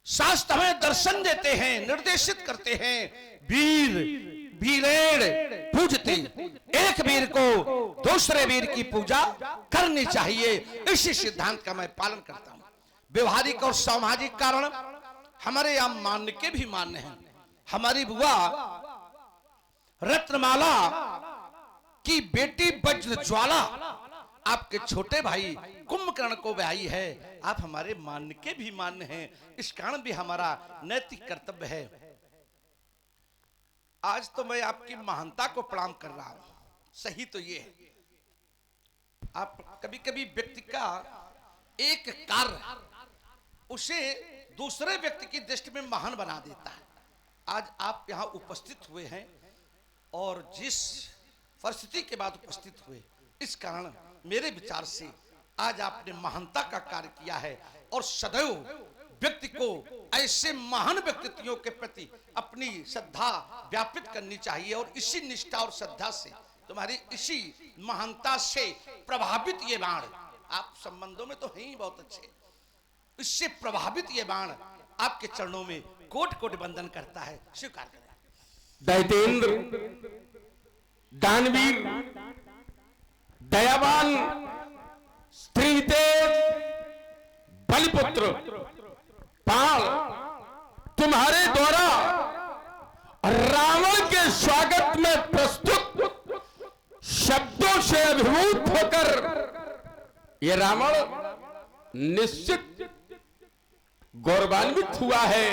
शास्त्र हमें दर्शन देते हैं, निर्देशित करते हैं। वीर वीरेण पूजते, एक वीर को दूसरे वीर की पूजा करनी चाहिए। इसी सिद्धांत का मैं पालन करता हूं। व्यवहारिक और सामाजिक कारण हमारे यहां मान्य के भी मान्य हैं। हमारी बुआ रत्नमाला की बेटी वज्र ज्वाला आपके छोटे भाई कुंभकर्ण को ब्याही है। आप हमारे मान्य के भी मान्य हैं। इस कारण भी हमारा नैतिक कर्तव्य है। आज तो मैं आपकी महानता को प्रणाम कर रहा हूं। सही तो ये है, आप कभी कभी व्यक्ति का एक कार्य उसे दूसरे व्यक्ति की दृष्टि में महान बना देता है। आज आप यहां उपस्थित हुए हैं और जिस परिस्थिति के बाद उपस्थित हुए, इस कारण मेरे विचार से आज आपने महानता का कार्य किया है। और सदैव व्यक्ति को ऐसे महान व्यक्तित्वों के प्रति अपनी श्रद्धा व्यापित करनी चाहिए। और इसी निष्ठा और श्रद्धा से, तुम्हारी इसी महानता से प्रभावित ये बाण, आप संबंधों में तो हैं ही बहुत अच्छे, इससे प्रभावित ये बाण आपके चरणों में कोट कोट वंदन करता है। स्वीकार करें। दैतेंद्र, दानवीर, दयावान, स्त्री तेज, बलिपुत्र पाल, तुम्हारे द्वारा रावण के स्वागत में प्रस्तुत शब्दों से अभिभूत होकर यह रावण निश्चित गौरवान्वित हुआ है।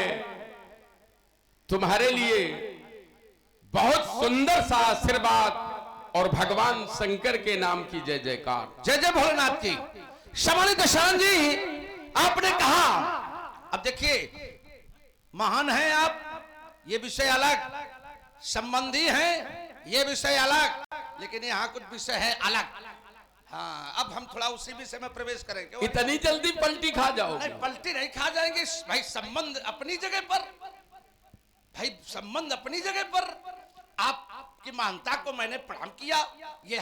तुम्हारे लिए बहुत सुंदर सा आशीर्वाद और भगवान शंकर के नाम की जय जयकार। जय जय भोलेनाथ की। सम्मानित दशरथ जी, आपने कहा, अब देखिए महान हैं आप, ये विषय अलग, संबंधी हैं ये विषय अलग, लेकिन यहाँ कुछ विषय है अलग। हाँ, अब हम थोड़ा उसी विषय में प्रवेश करेंगे। इतनी जल्दी पलटी खा जाओ? नहीं, पलटी नहीं खा जाएंगे भाई, संबंध अपनी जगह पर, भाई संबंध अपनी जगह पर। आपकी महानता को मैंने प्रणाम किया, ये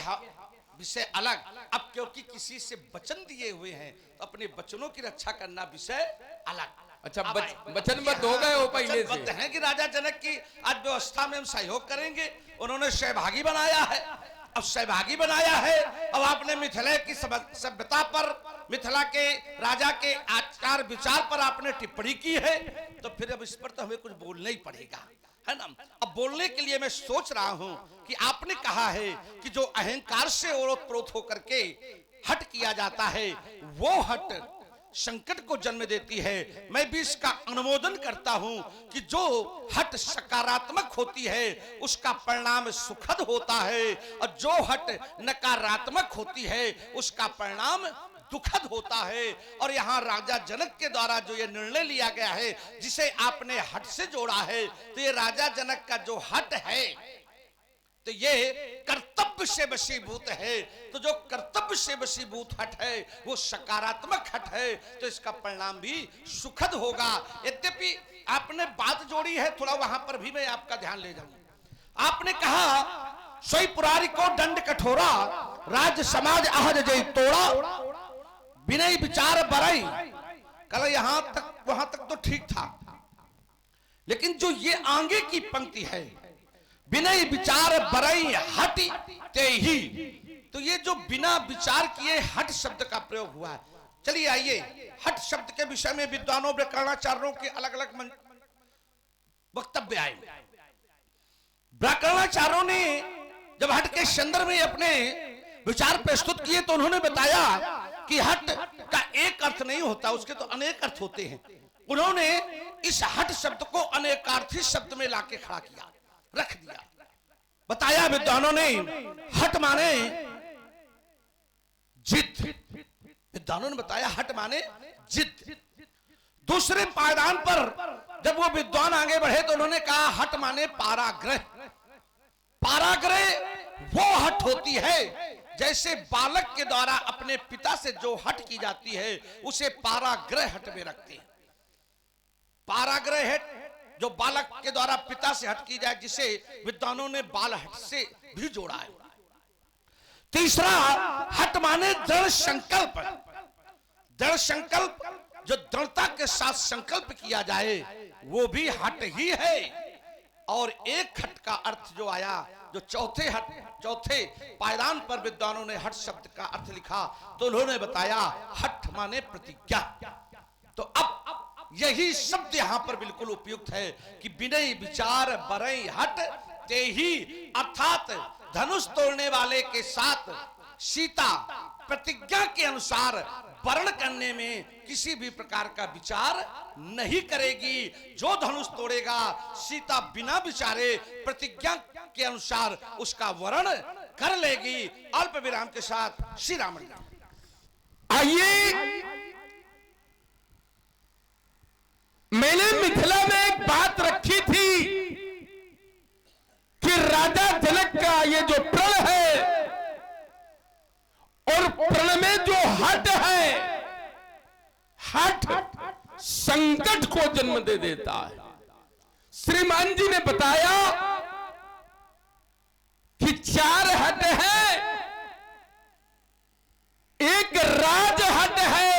विषय अलग। अब क्योंकि किसी से वचन दिए हुए हैं तो अपने वचनों की रक्षा करना विषय अलग। अच्छा, वचनबद्ध हो गए हो पहले से? हैं कि राजा जनक की आज व्यवस्था में हम सहयोग करेंगे, उन्होंने सहभागी बनाया है। अब सहभागी बनाया है, अब आपने मिथिला की सभ्यता पर, मिथिला के राजा के आचार विचार पर आपने टिप्पणी की है, तो फिर अब इस पर तो हमें कुछ बोलना ही पड़ेगा, है ना। अब बोलने के लिए मैं सोच रहा हूं कि आपने कहा है कि जो अहंकार से ओतप्रोत होकर के हट किया जाता है, वो हट संकट को जन्म देती है। मैं भी इसका अनुमोदन करता हूं कि जो हट सकारात्मक होती है उसका परिणाम सुखद होता है, और जो हट नकारात्मक होती है उसका परिणाम दुखद होता है। और यहाँ राजा जनक के द्वारा जो ये निर्णय लिया गया है, जिसे आपने हट से जोड़ा है, तो ये राजा जनक का जो हट है तो ये कर्तव्य से वशीभूत है। तो जो कर्तव्य से वशीभूत हट है वो सकारात्मक हट है, तो इसका परिणाम भी सुखद होगा। यद्यपि आपने बात जोड़ी है, थोड़ा वहां पर भी मैं आपका ध्यान ले जाऊंगा। आपने कहा सोई पुरारी को दंड कठोरा, राज समाज आहज जय तोड़ा, विनय विचार बरई। कल यहां तक वहां तक तो ठीक था, लेकिन जो ये आगे की पंक्ति है, विनय विचार बरई हट ते ही, तो ये जो बिना विचार किए हट शब्द का प्रयोग हुआ है। चलिए आइए, हट शब्द के विषय में विद्वानों व्याकरणाचार्यों के अलग अलग वक्तव्य आए। व्याकरणाचार्यों ने जब हट के संदर्भ में अपने विचार प्रस्तुत किए तो उन्होंने बताया कि हट का एक अर्थ नहीं होता, उसके तो अनेक अर्थ होते हैं। उन्होंने इस हट शब्द को अनेकार्थी शब्द में लाके खड़ा किया, रख दिया। बताया विद्वानों ने हट माने जिद, विद्वानों ने बताया हट माने जिद। दूसरे पायदान पर जब वो विद्वान आगे बढ़े तो उन्होंने कहा हट माने पाराग्रह। पाराग्रह वो हट होती है जैसे बालक के द्वारा अपने पिता से जो हट की जाती है उसे पाराग्रह हट में रखते हैं। पाराग्रह हट जो बालक के द्वारा पिता से हट की जाए, जिसे विद्वानों ने बाल हट से भी जोड़ा है। तीसरा हट माने दृढ़ संकल्प। दृढ़ संकल्प जो दृढ़ता के साथ संकल्प किया जाए वो भी हट ही है। और एक हट का अर्थ जो आया, जो चौथे पायदान पर विद्वानों ने हट शब्द का अर्थ लिखा तो उन्होंने बताया हट माने प्रतिज्ञा। तो अब यही शब्द यहां पर बिल्कुल उपयुक्त है कि विनय विचार बरई हट ते ही, अर्थात धनुष तोड़ने वाले के साथ सीता प्रतिज्ञा के अनुसार वर्ण करने में किसी भी प्रकार का विचार नहीं करेगी। जो धनुष तोड़ेगा सीता बिना विचारे प्रतिज्ञा के अनुसार उसका वर्ण कर लेगी। अल्प विराम के साथ श्री राम। आइए, मैंने मिथिला में एक बात रखी थी कि राजा जनक का ये जो प्रण है और प्रण में जो हट है, हट संकट को जन्म दे देता है। श्रीमान जी ने बताया कि 4 हट है, एक राज हट है,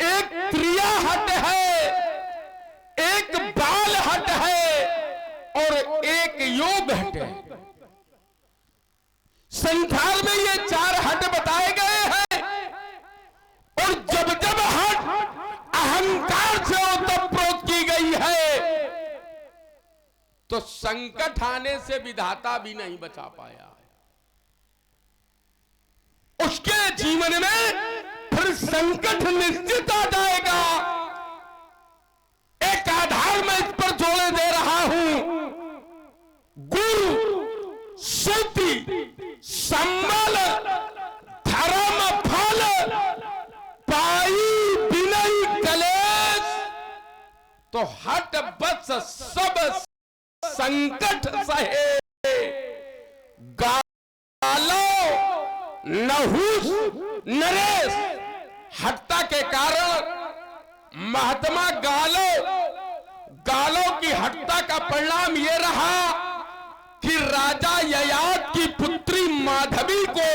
एक क्रिया हट है, एक बाल हट है और एक योग हट है। संसार में ये 4 हट बताए गए हैं और जब जब हट अहंकार से ओतप्रोत की गई है तो संकट आने से विधाता भी नहीं बचा पाया है। उसके जीवन में फिर संकट निश्चित आ जाएगा। एक आधार मैं इस पर जोड़े दे रहा हूं, गुरु, श्रुति, संबल, धर्म, फल तो हट बस सब संकट सहे, गालो नहुस नरेश। हटता के कारण महात्मा गालो की हटता का परिणाम यह रहा कि राजा ययाति की पुत्री माधवी को,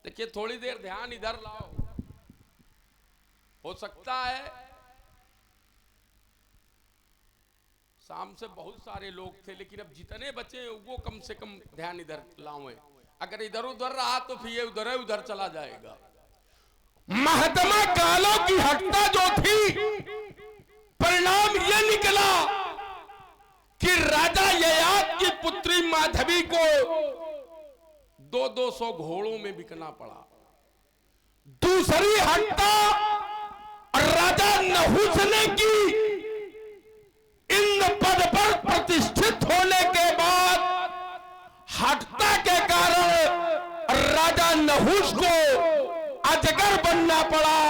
देखिए थोड़ी देर ध्यान इधर लाओ, हो सकता है शाम से बहुत सारे लोग थे, लेकिन अब जितने बचे वो कम से कम ध्यान इधर लाओ। अगर इधर उधर रहा तो फिर ये उधर चला जाएगा। महात्मा गालो की हत्या जो थी, परिणाम ये निकला कि राजा ययाति की पुत्री माधवी को 200 घोड़ों में बिकना पड़ा। दूसरी हत्या राजा नहुस ने की। इंद्र पद पर प्रतिष्ठित होने के बाद हत्या के कारण राजा नहुस को अजगर बनना पड़ा।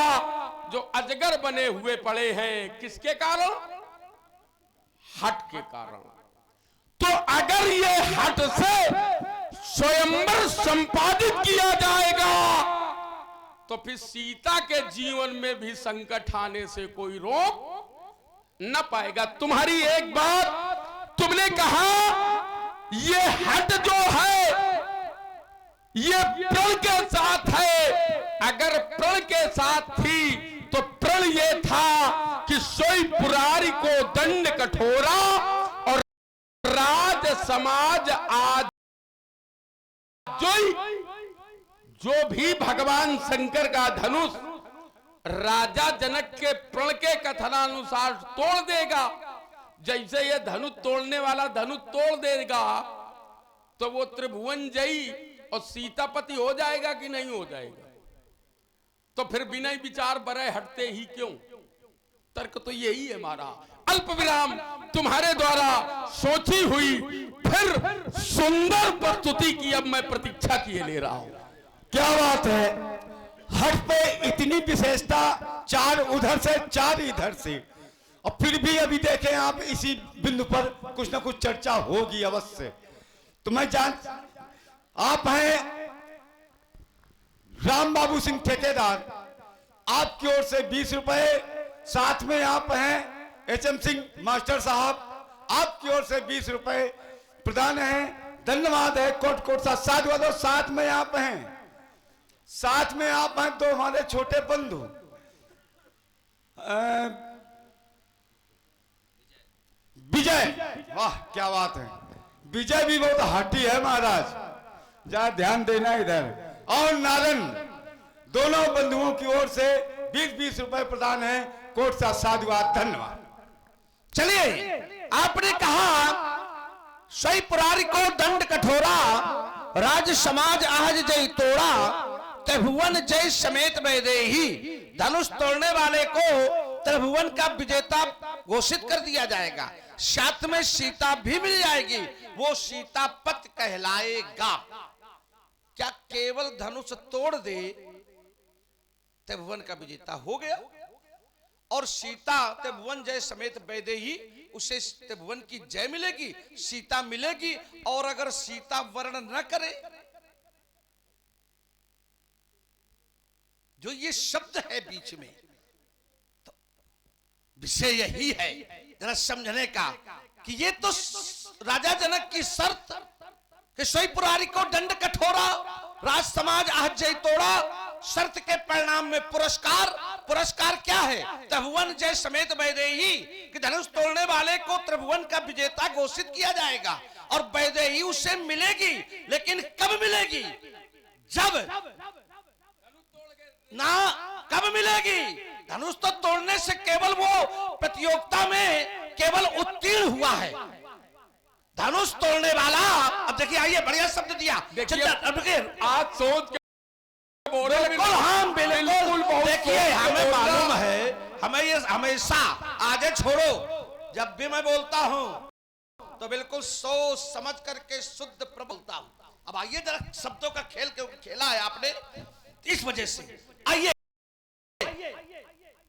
जो अजगर बने हुए पड़े हैं किसके कारण? हट के कारण। तो अगर ये हट से स्वयंवर संपादित किया जाएगा तो फिर सीता के जीवन में भी संकट आने से कोई रोक न पाएगा। तुम्हारी एक बात तुमने कहा, ये हट जो है ये प्रण के साथ है। अगर प्रण के साथ थी तो प्रण ये था कि सोई पुरारी को दंड कठोरा और राज समाज आज जो भी भगवान शंकर का धनुष राजा जनक के प्रण के कथनानुसार तोड़ देगा, जैसे ये धनुष तोड़ने वाला धनुष तोड़ देगा तो वो त्रिभुवन जयी और सीतापति हो जाएगा कि नहीं हो जाएगा? तो फिर बिना विचार बरे हटते ही क्यों? तर्क तो यही है हमारा। अल्प विराम तुम्हारे द्वारा सोची हुई फिर सुंदर प्रस्तुति की अब मैं प्रतीक्षा किए ले रहा हूं। क्या बात है, हट पे इतनी विशेषता, 4 उधर से 4 इधर से, और फिर भी अभी देखें आप इसी बिंदु पर कुछ ना कुछ चर्चा होगी अवश्य। तो मैं आप हैं राम बाबू सिंह ठेकेदार, आपकी ओर से 20 रुपए, साथ में आप हैं HM सिंह मास्टर साहब, आपकी ओर से 20 रुपए प्रदान है। धन्यवाद है, कोट कोट सा साधुवाद। साथ में आप हैं तो हमारे छोटे बंधु विजय, वाह क्या बात है, विजय भी बहुत हाटी है महाराज, जरा ध्यान देना इधर। और नारायण, दोनों बंधुओं की ओर से 20-20 रुपए प्रदान है, कोट सा साधुवाद, धन्यवाद। चलिए, आपने कहा सोई पुरारी को दंड कठोरा, राज समाज आहज जय तोड़ा, त्रिभुवन जय समेत वैदेही। धनुष तोड़ने वाले को त्रिभुवन का विजेता घोषित कर दिया जाएगा, साथ में सीता भी मिल जाएगी, वो सीता पत कहलाएगा। क्या केवल धनुष तोड़ दे त्रिभुवन का विजेता हो गया? और सीता त्रिभुवन जय समेत वैदेही, उसे त्रिभुवन की जय मिलेगी, सीता मिलेगी। और अगर सीता वर्ण न करे, जो ये शब्द है बीच में, तो विषय यही है जरा समझने का कि ये तो राजा जनक की शर्त कि सोई पुरारी को दंड कठोरा, राज समाज आहज जय तोड़ा, शर्त के परिणाम में पुरस्कार क्या है? त्रिभुवन जय समेत वैदेही, कि धनुष तोड़ने वाले को त्रिभुवन का विजेता घोषित किया जाएगा और वैदेही उसे मिलेगी। लेकिन कब मिलेगी? जब ना कब मिलेगी? धनुष तो तोड़ने से केवल वो प्रतियोगिता में केवल उत्तीर्ण हुआ है। धनुष तोड़ने वाला, अब देखिए, आइए बढ़िया शब्द दिया, आज सोच के बिल्कुल, हम बिल्कुल, देखिए हमें मालूम है, हमें ये हमेशा आगे छोड़ो, जब भी मैं बोलता हूं तो बिल्कुल सोच समझ करके शुद्ध प्रबोलता हूं। अब आइए जरा शब्दों का खेल खेला है आपने, इस वजह से आइए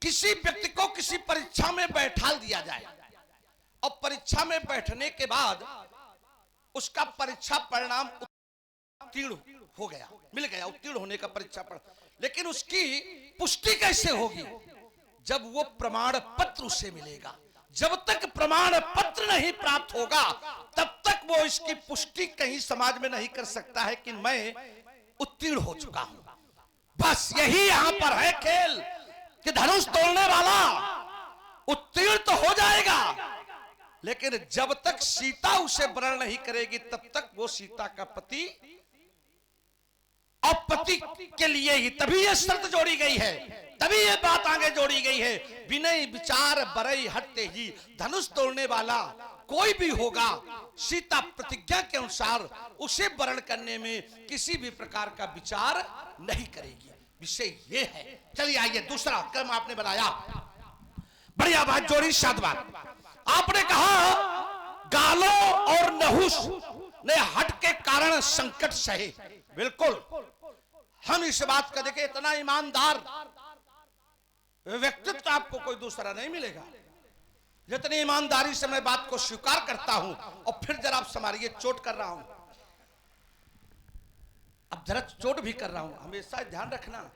किसी व्यक्ति को किसी परीक्षा में बैठा दिया जाए और परीक्षा में बैठने के बाद उसका परीक्षा परिणाम उत्तीर्ण हो गया, मिल गया, उत्तीर्ण होने का परीक्षा परिणाम, लेकिन उसकी पुष्टि कैसे होगी? जब वो प्रमाण पत्र उसे मिलेगा। जब तक प्रमाण पत्र नहीं प्राप्त होगा तब तक वो इसकी पुष्टि कहीं समाज में नहीं कर सकता है कि मैं उत्तीर्ण हो चुका हूं। बस यही यहां पर है खेल कि धनुष तोड़ने वाला उत्तीर्ण तो हो जाएगा, लेकिन जब तक सीता उसे वरण नहीं करेगी तब तक वो सीता का पति और पति के लिए ही, तभी ये शर्त जोड़ी गई है, तभी ये बात आगे जोड़ी गई है। विनय विचार बरई हटते ही धनुष तोड़ने वाला कोई भी होगा, सीता प्रतिज्ञा के अनुसार उसे वरण करने में किसी भी प्रकार का विचार नहीं करेगी। विषय ये है। चलिए आइए, दूसरा क्रम आपने बनाया, बढ़िया बात जोड़ी, सात बात आपने कहा गालों और नहुष ने हट के कारण संकट सहे। बिल्कुल, हम इस बात का देखें, इतना ईमानदार व्यक्तित्व आपको कोई दूसरा नहीं मिलेगा। जितनी ईमानदारी से मैं बात को स्वीकार करता हूं, और फिर जरा आप समारिए, चोट कर रहा हूं, अब जरा चोट भी कर रहा हूं। हमेशा ध्यान रखना,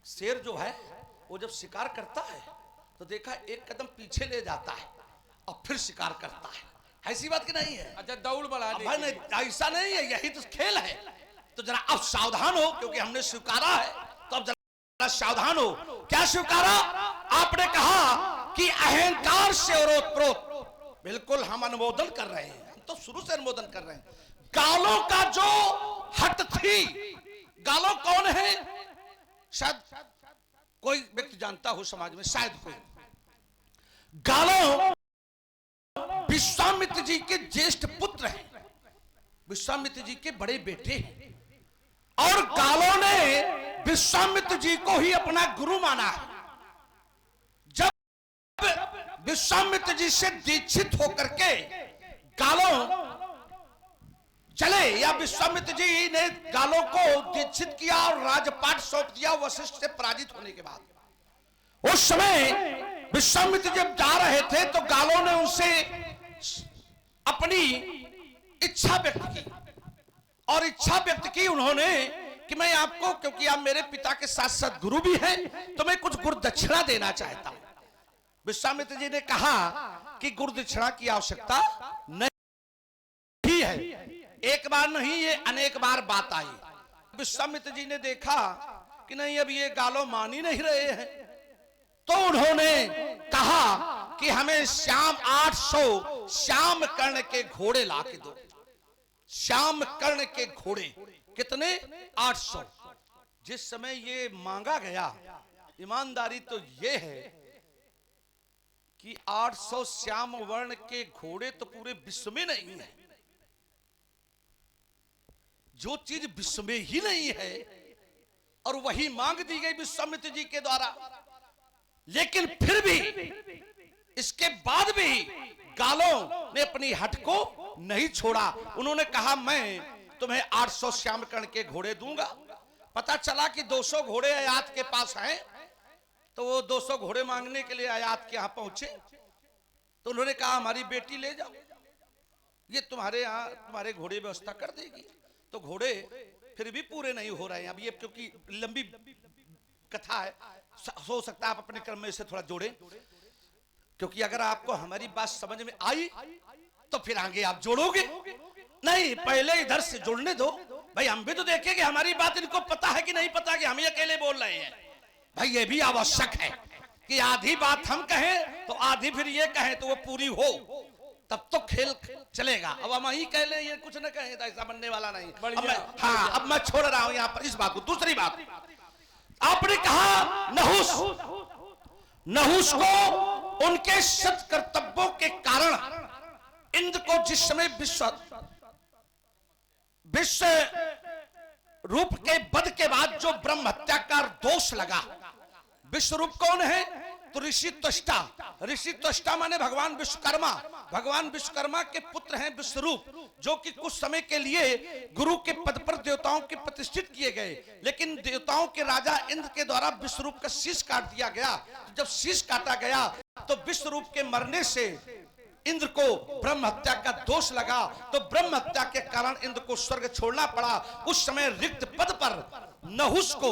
शेर जो है वो जब शिकार करता है तो देखा एक कदम पीछे ले जाता है और फिर शिकार करता है। ऐसी बात की नहीं है। अच्छा, दौड़ बढ़ा दे। भाई नहीं, ऐसा नहीं है, यही तो खेल है। तो जरा अब सावधान हो, क्योंकि हमने स्वीकारा है, तो अब जरा सावधान हो। क्या स्वीकारा? आपने कहा कि अहंकार से ओतप्रोत। बिल्कुल, हम अनुमोदन कर रहे हैं, हम तो शुरू से अनुमोदन कर रहे हैं। गालों का जो हट थी, गालों कौन है? शायद कोई व्यक्ति जानता हो समाज में, शायद कोई। गालों विश्वामित्र जी के ज्येष्ठ पुत्र हैं, विश्वामित्र जी के बड़े बेटे हैं, और गालों ने विश्वामित्र जी को ही अपना गुरु माना है। जब विश्वामित्र जी से दीक्षित होकर के गालों चले, या विश्वामित्र जी ने गालों को दीक्षित किया और राजपाट सौंप दिया वशिष्ठ से पराजित होने के बाद, उस समय विश्वामित्र जब जा रहे थे तो गालों ने उनसे अपनी इच्छा व्यक्त की, और इच्छा व्यक्त की उन्होंने कि मैं आपको, क्योंकि आप मेरे पिता के साथ साथ गुरु भी हैं, तो मैं कुछ गुरु दक्षिणा देना चाहता हूं। विश्वामित्र जी ने कहा कि गुरु दक्षिणा की आवश्यकता नहीं है। एक बार नहीं, ये अनेक बार बात आई। विश्वामित्र जी ने देखा कि नहीं, अब ये गालों मान ही नहीं रहे हैं, तो उन्होंने कहा कि हमें श्याम 800 श्याम कर्ण के घोड़े ला के दो। श्याम कर्ण के घोड़े कितने? 800। जिस समय ये मांगा गया, ईमानदारी तो ये है कि 800 श्याम वर्ण के घोड़े तो पूरे विश्व में नहीं है। जो चीज विश्व में ही नहीं है और वही मांग दी गई विश्वामित्र जी के द्वारा, लेकिन फिर भी इसके बाद भी गालों ने अपनी हट को नहीं छोड़ा। उन्होंने कहा मैं तुम्हें 800 श्यामकर्ण के घोड़े दूंगा। पता चला कि 200 घोड़े आयात के पास हैं, तो वो 200 घोड़े मांगने के लिए आयात के यहां पहुंचे, तो उन्होंने कहा हमारी बेटी ले जाओ, ये तुम्हारे यहां तुम्हारे घोड़े व्यवस्था कर देगी। तो घोड़े फिर भी पूरे नहीं हो रहे हैं। अब ये क्योंकि लंबी कथा है, हो सकता है आप अपने क्रम में इसे थोड़ा जोड़ें, क्योंकि अगर आपको हमारी बात समझ में आई तो फिर आगे आप जोड़ोगे। नहीं, पहले इधर से जोड़ने दो भाई, हम भी तो देखें कि हमारी बात इनको पता है कि नहीं पता, कि हम ही अकेले बोल रहे हैं। भाई ये भी आवश्यक है कि आधी बात हम कहें तो आधी फिर ये कहें तो वो पूरी हो, तब तो खेल चलेगा। अब हम ही कह ले, ये कुछ न कहें तो ऐसा बनने वाला नहीं। अब मैं छोड़ रहा हूं यहां पर इस बात को। दूसरी बात, आपने कहा नहुष, नहुष को उनके सत कर्तव्यों के कारण इंद्र को जिस समय विश्व रूप के वध के बाद जो ब्रह्म हत्या का दोष लगा, विश्व रूप कौन है? तो ऋषि त्वष्टा। ऋषि त्वष्टा माने भगवान विश्वकर्मा। भगवान विश्वकर्मा के पुत्र हैं विश्वरूप। जो कि कुछ समय के लिए गुरु के पद पर देवताओं के प्रतिष्ठित किए गए, लेकिन देवताओं के राजा इंद्र के द्वारा विश्वरूप का शीश काट दिया गया। जब शीश काटा गया तो विश्वरूप के मरने से इंद्र को ब्रह्म हत्या का दोष लगा, तो ब्रह्म हत्या के कारण इंद्र को स्वर्ग छोड़ना पड़ा। उस समय रिक्त पद पर नहुष को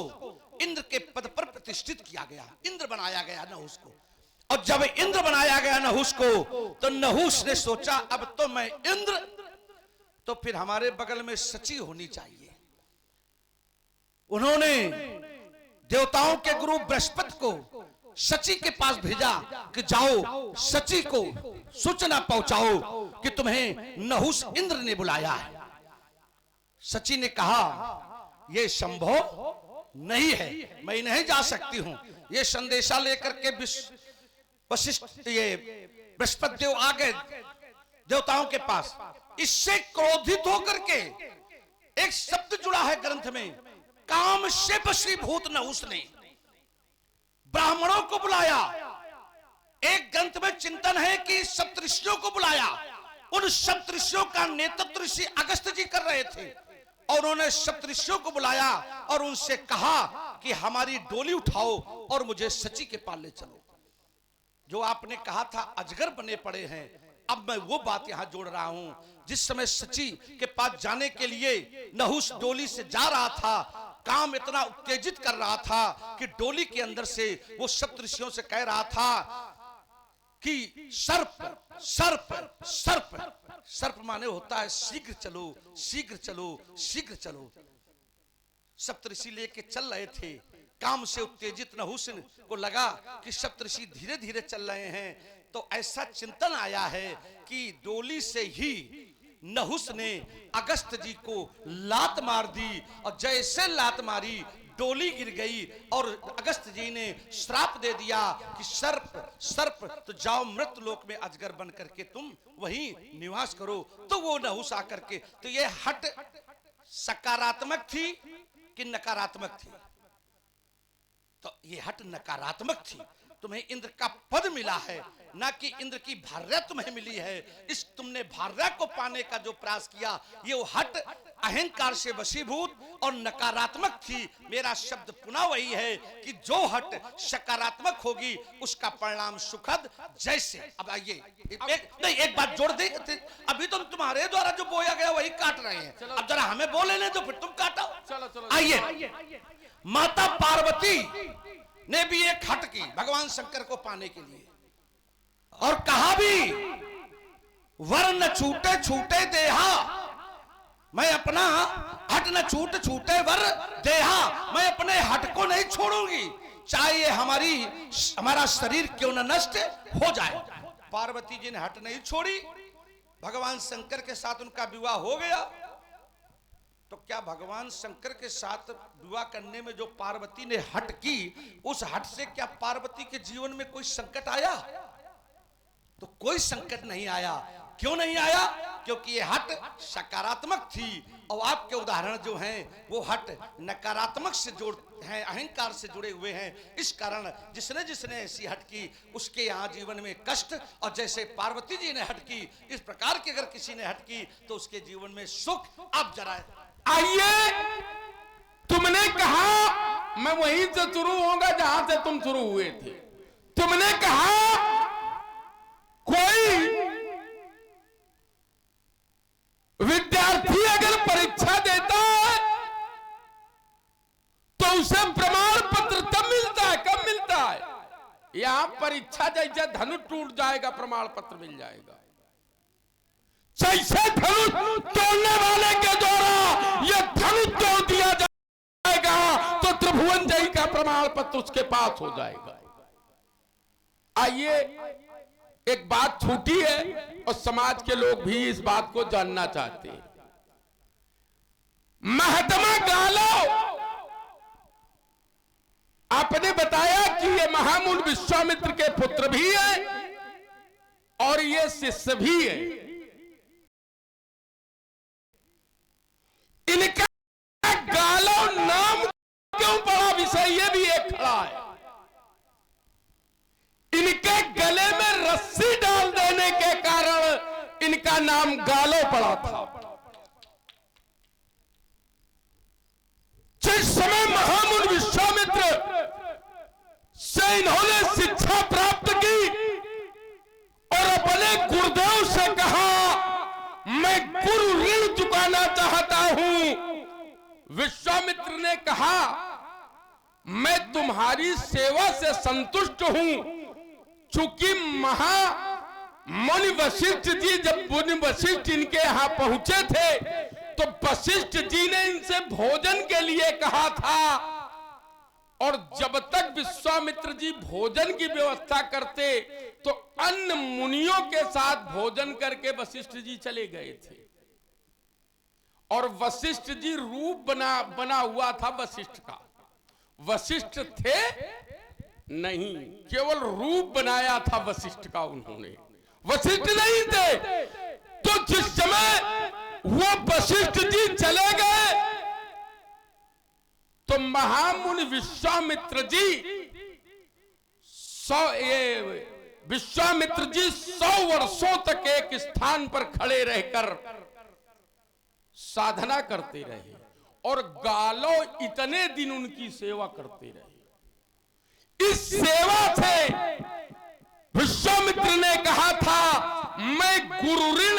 इंद्र के पद पर प्रतिष्ठित किया गया, इंद्र बनाया गया नहुष को। और जब इंद्र बनाया गया नहुष को, तो नहुष ने सोचा अब तो मैं इंद्र, तो फिर हमारे बगल में सची होनी चाहिए। उन्होंने देवताओं के गुरु बृहस्पति को सची के पास भेजा कि जाओ सची को सूचना पहुंचाओ कि तुम्हें नहुष इंद्र ने बुलाया है। सची ने कहा यह संभव नहीं है, मैं नहीं जा सकती हूं। ये संदेशा लेकर के वशिष्ठ ये बृहस्पति देव आ गए देवताओं के पास। इससे क्रोधित होकर के एक शब्द जुड़ा है ग्रंथ में, काम से वशीभूत नहुष ने ब्राह्मणों को बुलाया। एक ग्रंथ में चिंतन है कि सप्तऋषियों को बुलाया। उन सप्तऋषियों का नेतृत्व ऋषि अगस्त्य जी कर रहे थे, और उन्होंने सप्तऋषियों को बुलाया और उनसे कहा कि हमारी डोली उठाओ और मुझे सची के पास ले चलो। जो आपने कहा था अजगर बने पड़े हैं, अब मैं वो बात यहां जोड़ रहा हूं। जिस समय सची के पास जाने के लिए नहुष डोली से जा रहा था, काम इतना उत्तेजित कर रहा था कि डोली के अंदर से वो सप्तऋषियों से कह रहा था कि सर्प सर्प सर्प। सर्प माने होता है शीघ्र चलो शीघ्र चलो शीघ्र चलो। सप्तऋषि लेके चल रहे थे। काम से उत्तेजित नहुष को लगा कि सप्तऋषि धीरे धीरे चल रहे हैं, तो ऐसा चिंतन आया है कि डोली से ही नहुष ने अगस्त्य जी को लात मार दी, और जैसे लात मारी डोली गिर गई और अगस्त्य जी ने श्राप दे दिया कि सर्प सर्प तो जाओ मृत लोक में अजगर बन करके तुम वहीं निवास करो। तो वो नहुष आकर के, तो ये हट सकारात्मक थी कि नकारात्मक थी? तो ये हट नकारात्मक थी। तुम्हें इंद्र का पद मिला है, ना कि इंद्र की भार्या तुम्हें मिली है। इस तुमने भार्या को पाने का जो प्रयास किया, ये वो हट अहंकार से वशीभूत और नकारात्मक थी। मेरा शब्द पुनः वही है कि जो हट सकारात्मक होगी उसका परिणाम सुखद। जैसे अब आइए एक बात जोड़ दे, अभी तो तुम्हारे द्वारा जो बोया गया वही काट रहे हैं, अब जरा हमें बोले ले तो फिर तुम काटो। आइए, माता पार्वती ने भी एक हट की भगवान शंकर को पाने के लिए, और कहा भी वर न छूटे छूटे देहा, मैं अपना हट न छूट छूटे वर देहा, मैं अपने हट को नहीं छोड़ूंगी, चाहे हमारा शरीर क्यों न नष्ट हो जाए। पार्वती जी ने हट नहीं छोड़ी, भगवान शंकर के साथ उनका विवाह हो गया। तो क्या भगवान शंकर के साथ विवाह करने में जो पार्वती ने हट की, उस हट से क्या पार्वती के जीवन में कोई संकट आया? तो कोई संकट नहीं आया। क्यों नहीं आया? क्योंकि ये हट सकारात्मक थी, और आपके उदाहरण जो हैं वो हट नकारात्मक से जोड़ हैं, अहंकार से जुड़े हुए हैं। इस कारण जिसने जिसने ऐसी हट की उसके यहाँ जीवन में कष्ट, और जैसे पार्वती जी ने हट की, इस प्रकार की अगर किसी ने हट की तो उसके जीवन में सुख। अब जरा आइए, तुमने कहा मैं वहीं से शुरू होगा जहां से तुम शुरू हुए थे। तुमने कहा कोई विद्यार्थी अगर परीक्षा देता है तो उसे प्रमाण पत्र तब मिलता है, कब मिलता है? यहां परीक्षा जैसे धनुष टूट जाएगा प्रमाण पत्र मिल जाएगा। जैसे धनुष तोड़ने वाले के द्वारा यह धनुष तोड़ दिया जाएगा तो त्रिभुवन जय का प्रमाण पत्र उसके पास हो जाएगा। आइए, एक बात छूटी है और समाज के लोग भी इस बात को जानना चाहते हैं। महात्मा गालो आपने बताया कि ये महामुनि विश्वामित्र के पुत्र भी है और ये शिष्य भी है। इनका गालो नाम क्यों पड़ा, विषय ये भी एक खड़ा है। इनके गले में रस्सी डाल देने के कारण इनका जिसका नाम गालो पड़ा था। जिस समय महामुनि विश्वामित्र से इन्होंने शिक्षा प्राप्त की और अपने गुरुदेव से कहा मैं गुरु ऋण चुकाना चाहता हूं, विश्वामित्र ने कहा मैं तुम्हारी सेवा से संतुष्ट हूं। चूंकि मुनि वशिष्ठ जी, जब मुनि वशिष्ठ इनके यहां पहुंचे थे तो वशिष्ठ जी ने इनसे भोजन के लिए कहा था, और जब तक विश्वामित्र जी भोजन की व्यवस्था करते तो अन्य मुनियों के साथ भोजन करके वशिष्ठ जी चले गए थे। और वशिष्ठ जी रूप बना हुआ था वशिष्ठ का, वशिष्ठ थे नहीं, केवल रूप बनाया था वशिष्ठ का उन्होंने, वशिष्ठ नहीं थे। तो जिस समय वो वशिष्ठ जी चले गए तो महामुनि विश्वामित्र जी 100 वर्षों तक एक स्थान पर खड़े रहकर साधना करते रहे और गालो इतने दिन उनकी सेवा करते रहे। इस सेवा से विश्वामित्र ने कहा था मैं गुरु ऋण,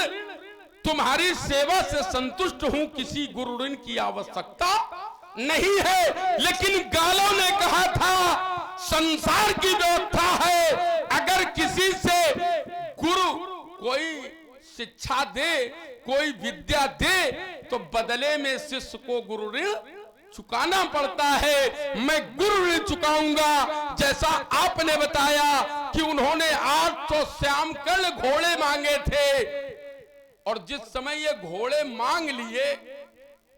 तुम्हारी सेवा से संतुष्ट हूं, किसी गुरु ऋण की आवश्यकता नहीं है। लेकिन गालों ने कहा था संसार की व्यवस्था है, अगर किसी से गुरु कोई शिक्षा दे, कोई विद्या दे तो बदले में शिष्य को गुरु ऋण चुकाना पड़ता है। मैं गुरु ऋण चुकाऊंगा। जैसा आपने बताया कि उन्होंने 800 श्याम कर्ण घोड़े मांगे थे, और जिस समय ये घोड़े मांग लिए,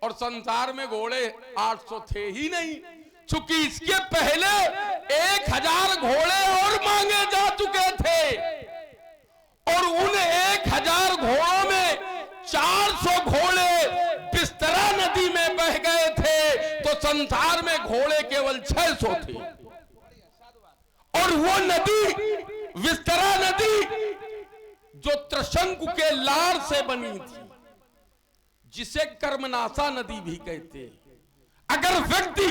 और संसार में घोड़े 800 थे ही नहीं, चूंकि इसके पहले 1000 घोड़े और मांगे जा चुके थे, और उन 1000 घोड़ों में 400 घोड़े बिस्तरा नदी में बह गए थे, तो संसार में घोड़े केवल 600 थे। और वो नदी विस्तरा नदी जो त्रिशंकु के लार से बनी थी, जिसे कर्मनाशा नदी भी कहते हैं, अगर व्यक्ति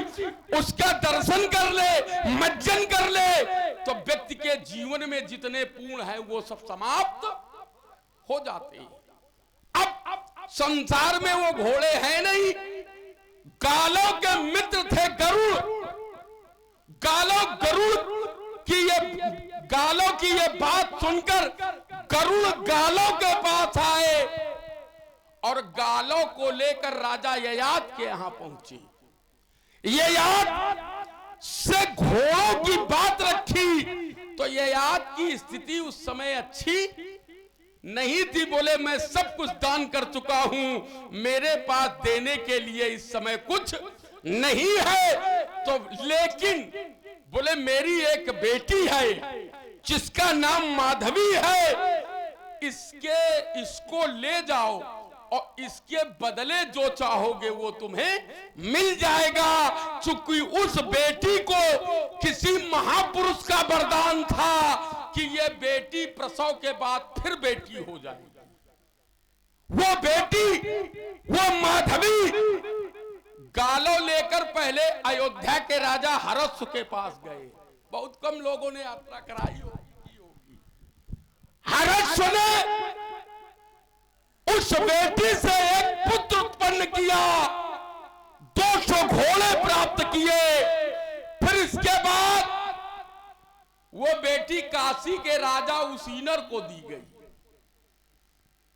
उसका दर्शन कर ले, मज्जन कर ले, तो व्यक्ति के जीवन में जितने पूर्ण है वो सब समाप्त हो जाते हैं। अब संसार में वो घोड़े हैं नहीं। गालों के मित्र थे गरुड़। गालों की ये बात सुनकर गरुड़ गालों के पास आए और गालों को लेकर राजा ययाति के यहां पहुंचे। ययाति से घोड़ों की बात रखी तो ययाति की स्थिति उस समय अच्छी नहीं थी। बोले मैं सब कुछ दान कर चुका हूं, मेरे पास देने के लिए इस समय कुछ नहीं है। तो लेकिन बोले मेरी एक बेटी है जिसका नाम माधवी है, इसको ले जाओ और इसके बदले जो चाहोगे वो तुम्हें मिल जाएगा। चूंकि उस बेटी को किसी महापुरुष का वरदान था कि ये बेटी प्रसव के बाद फिर बेटी हो जाएगी। वो बेटी, वो माधवी गालों लेकर पहले अयोध्या के राजा हरस के पास गए। बहुत कम लोगों ने यात्रा कराई होगी। हरस ने उस बेटी से एक पुत्र उत्पन्न किया, 200 घोड़े प्राप्त किए। फिर इसके बाद वो बेटी काशी के राजा उसीनर को दी गई।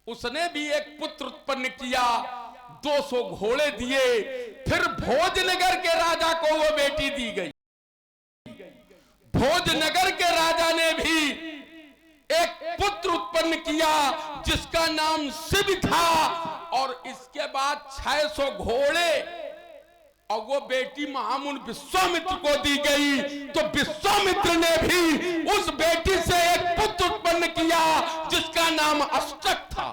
उसने भी एक पुत्र उत्पन्न किया, 200 घोड़े दिए। फिर भोजनगर के राजा को वो बेटी दी गई। भोजनगर के राजा ने भी एक पुत्र उत्पन्न किया जिसका नाम शिव था, और इसके बाद 600 घोड़े, और वो बेटी महामुनि विश्वामित्र को दी गई। तो विश्वामित्र ने भी उस बेटी से एक पुत्र उत्पन्न किया जिसका नाम अष्टक था।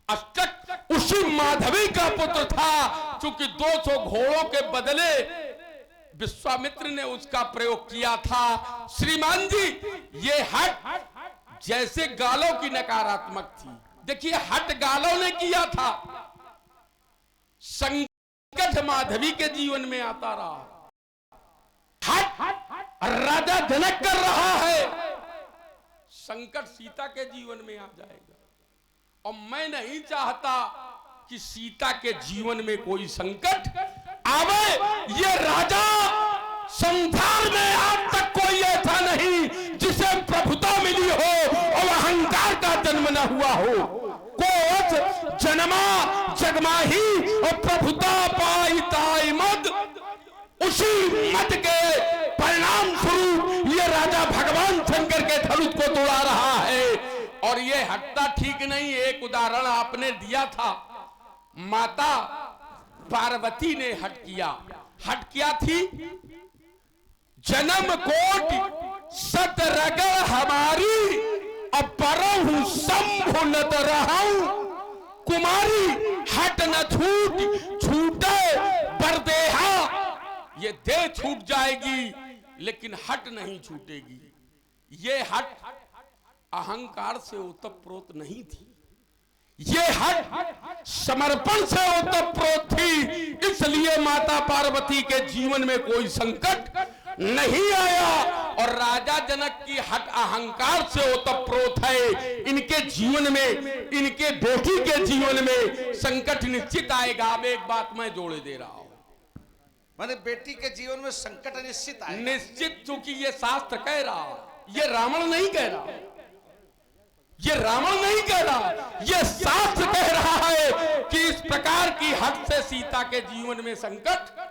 अष्टक उसी माधवी का पुत्र था। चूंकि 200 घोड़ों के बदले विश्वामित्र ने उसका प्रयोग किया था। श्रीमान जी, ये हट जैसे गालों की नकारात्मक थी, देखिए हट गालों ने किया था, संकट माधवी के जीवन में आता रहा। हट राजा जनक कर रहा है, संकट सीता के जीवन में आ जाएगा। और मैं नहीं चाहता कि सीता के जीवन में कोई संकट आवे। ये राजा संसार में आज तक कोई ऐसा नहीं जिसे प्रभुता मिली हो और अहंकार का जन्म न हुआ हो। कोस जन्मा जगमाही और प्रभुता पाई ताई मद, उसी मत के परिणाम स्वरूप ये राजा भगवान शंकर के धनुष को तोड़ा रहा है। और ये हटता ठीक नहीं। एक उदाहरण आपने दिया था, माता पार्वती ने हट किया। हट क्या थी? जन्म कोट सत रगड़ हमारी, अब परहु शंभु नत रहूं कुमारी, हट न छूट छूटे बरदेहा। ये देह छूट जाएगी लेकिन हट नहीं छूटेगी। ये हट अहंकार से ओतप्रोत नहीं थी, ये हट समर्पण से ओतप्रोत थी। इसलिए माता पार्वती के जीवन में कोई संकट नहीं आया। और राजा जनक की हट अहंकार से ओतप्रोत है। इनके जीवन में, इनके बेटी के जीवन में संकट निश्चित आएगा। अब एक बात मैं जोड़े दे रहा हूं, माने बेटी के जीवन में संकट निश्चित आएगा। निश्चित, चूंकि ये शास्त्र कह रहा, ये रावण नहीं कह रहा, ये रावण नहीं कह रहा, ये शास्त्र कह रहा है कि इस प्रकार की हट से सीता के जीवन में संकट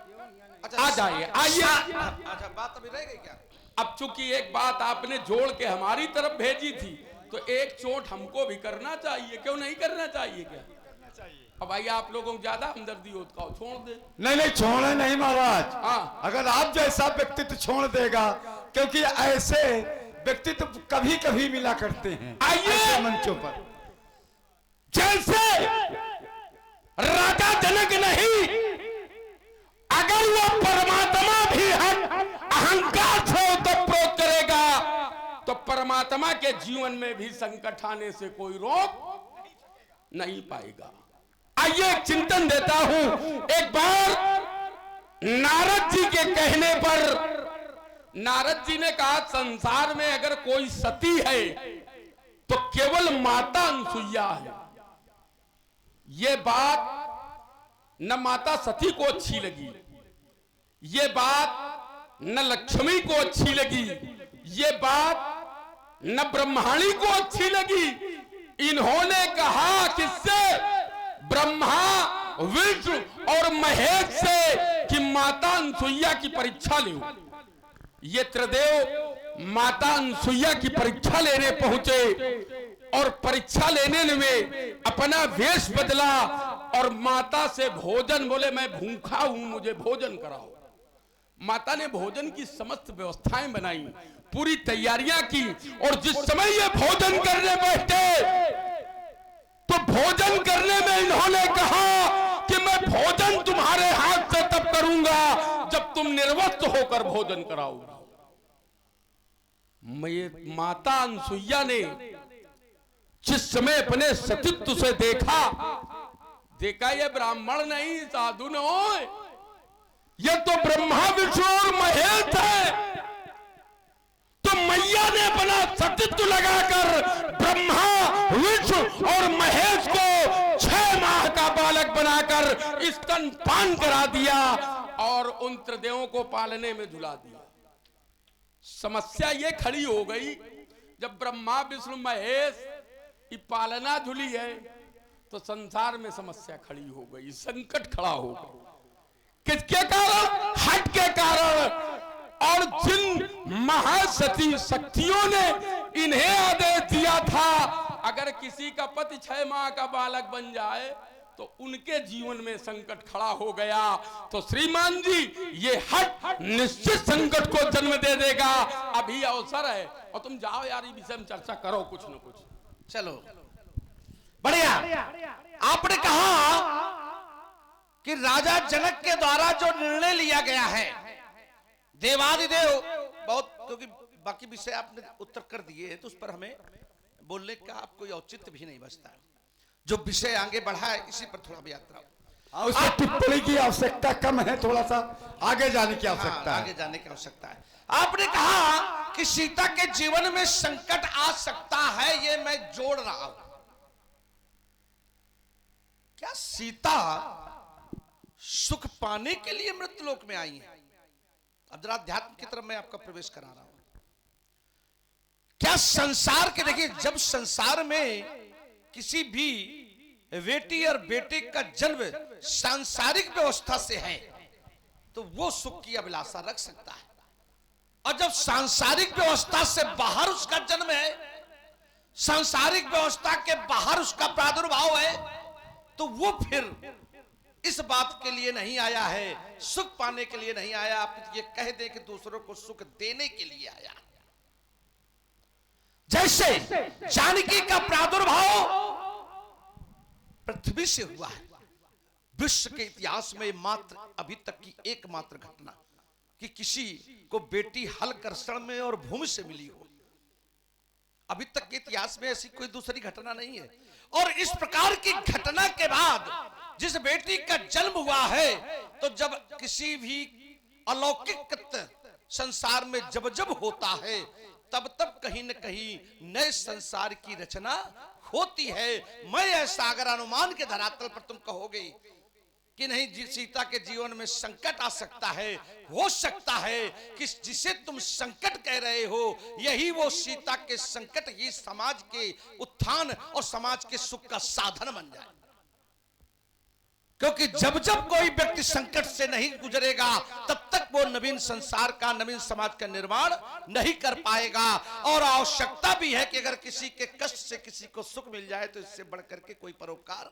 आ जाए। आइए, अच्छा बात अभी रह गई क्या? अब चूंकि एक बात आपने जोड़ के हमारी तरफ भेजी थी, तो एक चोट हमको भी करना चाहिए, क्यों नहीं करना चाहिए? क्या अब भाई आप लोगों को ज्यादा हमदर्दी होता हो, छोड़ दे। नहीं नहीं, छोड़े नहीं महाराज। हाँ, अगर आप जैसा व्यक्तित्व छोड़ देगा, क्योंकि ऐसे व्यक्तित्व कभी कभी मिला करते हैं आइए मंचों पर। जैसे राजा जनक नहीं, अगर वो परमात्मा भी अहंकार से ओतप्रोत करेगा तो परमात्मा के जीवन में भी संकट आने से कोई रोक नहीं पाएगा। आइए एक चिंतन देता हूं। एक बार नारद जी के कहने पर नारद जी ने कहा, संसार में अगर कोई सती है तो केवल माता अनसुईया है। ये बात न माता सती को अच्छी लगी, ये बात न लक्ष्मी को अच्छी लगी, ये बात न ब्रह्माणी को अच्छी लगी। इन्होंने कहा किससे? ब्रह्मा विष्णु और महेश से कि माता अनसुईया की परीक्षा लो। ये त्रिदेव माता अनसुईया की परीक्षा लेने पहुंचे और परीक्षा लेने में अपना वेश बदला और माता से भोजन, बोले मैं भूखा हूं, मुझे भोजन कराओ। माता ने भोजन की समस्त व्यवस्थाएं बनाई, पूरी तैयारियां की। और जिस समय ये भोजन करने बैठे तो भोजन करने में इन्होंने कहा कि मैं भोजन तुम्हारे हाथ से तब करूंगा जब तुम निर्वस्त्र होकर भोजन कराओगे। माता अनसुईया ने जिस समय अपने सतीत्व से देखा ये ब्राह्मण नहीं, साधु न हो, ये तो ब्रह्मा विष्णु और महेश है। तो मैया ने अपना सतीत्व लगाकर ब्रह्मा विष्णु और महेश को 6 माह का बालक बनाकर स्तनपान करा दिया और उन त्रिदेवों को पालने में झुला दिया। समस्या ये खड़ी हो गई, जब ब्रह्मा विष्णु महेश की पालना झुली है तो संसार में समस्या खड़ी हो गई, संकट खड़ा हो गया। किसके कारण? हट के कारण। और जिन महासती शक्तियों ने इन्हें आदेश दिया था अगर किसी का पति 6 माह का बालक बन जाए तो उनके जीवन में संकट खड़ा हो गया। तो श्रीमान जी, ये हट निश्चित संकट को जन्म दे देगा। अभी अवसर है और तुम जाओ यार, इस विषय में चर्चा करो कुछ न कुछ। चलो बढ़िया। आपने कहा कि राजा जनक के द्वारा जो निर्णय लिया गया है, देवादिदेव बहुत, क्योंकि बाकी विषय आपने उत्तर कर दिए हैं तो उस पर हमें बोलने का आप कोई औचित्य भी नहीं बचता। जो विषय आगे बढ़ा है इसी पर थोड़ा भी यात्रा उसमें टिप्पणी की आवश्यकता कम है, थोड़ा सा आगे जाने की आवश्यकता आगे जाने की आवश्यकता है। आपने कहा कि सीता के जीवन में संकट आ सकता है, ये मैं जोड़ रहा हूं। क्या सीता सुख पाने के लिए मृत्युलोक में आई है? अब जरा अध्यात्म की तरफ मैं आपका प्रवेश करा रहा हूं। क्या संसार के, देखिए जब संसार में किसी भी बेटी और बेटे का जन्म सांसारिक व्यवस्था से है तो वो सुख की अभिलाषा रख सकता है, और जब सांसारिक व्यवस्था से बाहर उसका जन्म है, सांसारिक व्यवस्था के बाहर उसका प्रादुर्भाव है, तो वो फिर इस बात के लिए नहीं आया है, सुख पाने के लिए नहीं आया, आप ये कह दे कि दूसरों को सुख देने के लिए आया। जैसे जानकी का प्रादुर्भाव पृथ्वी से हुआ है, विश्व के इतिहास में मात्र अभी तक की एकमात्र घटना कि किसी को बेटी हल कर्षण में और भूमि से मिली हो, अभी तक के इतिहास में ऐसी कोई दूसरी घटना नहीं है। और इस प्रकार की घटना के बाद जिस बेटी का जन्म हुआ है, तो जब किसी भी अलौकिक संसार में जब जब होता है, तब तब कहीं न कहीं नए संसार की रचना होती है। मैं ऐसा अगर अनुमान के धरातल पर तुम कहोगे कि नहीं सीता के जीवन में संकट आ सकता है, हो सकता है कि जिसे तुम संकट कह रहे हो यही वो सीता के संकट ही समाज के उत्थान और समाज के सुख का साधन बन जाए। क्योंकि जब जब कोई व्यक्ति संकट से नहीं गुजरेगा तब तक वो नवीन संसार का, नवीन समाज का निर्माण नहीं कर पाएगा। और आवश्यकता भी है कि अगर किसी के कष्ट से किसी को सुख मिल जाए तो इससे बढ़कर के कोई परोपकार।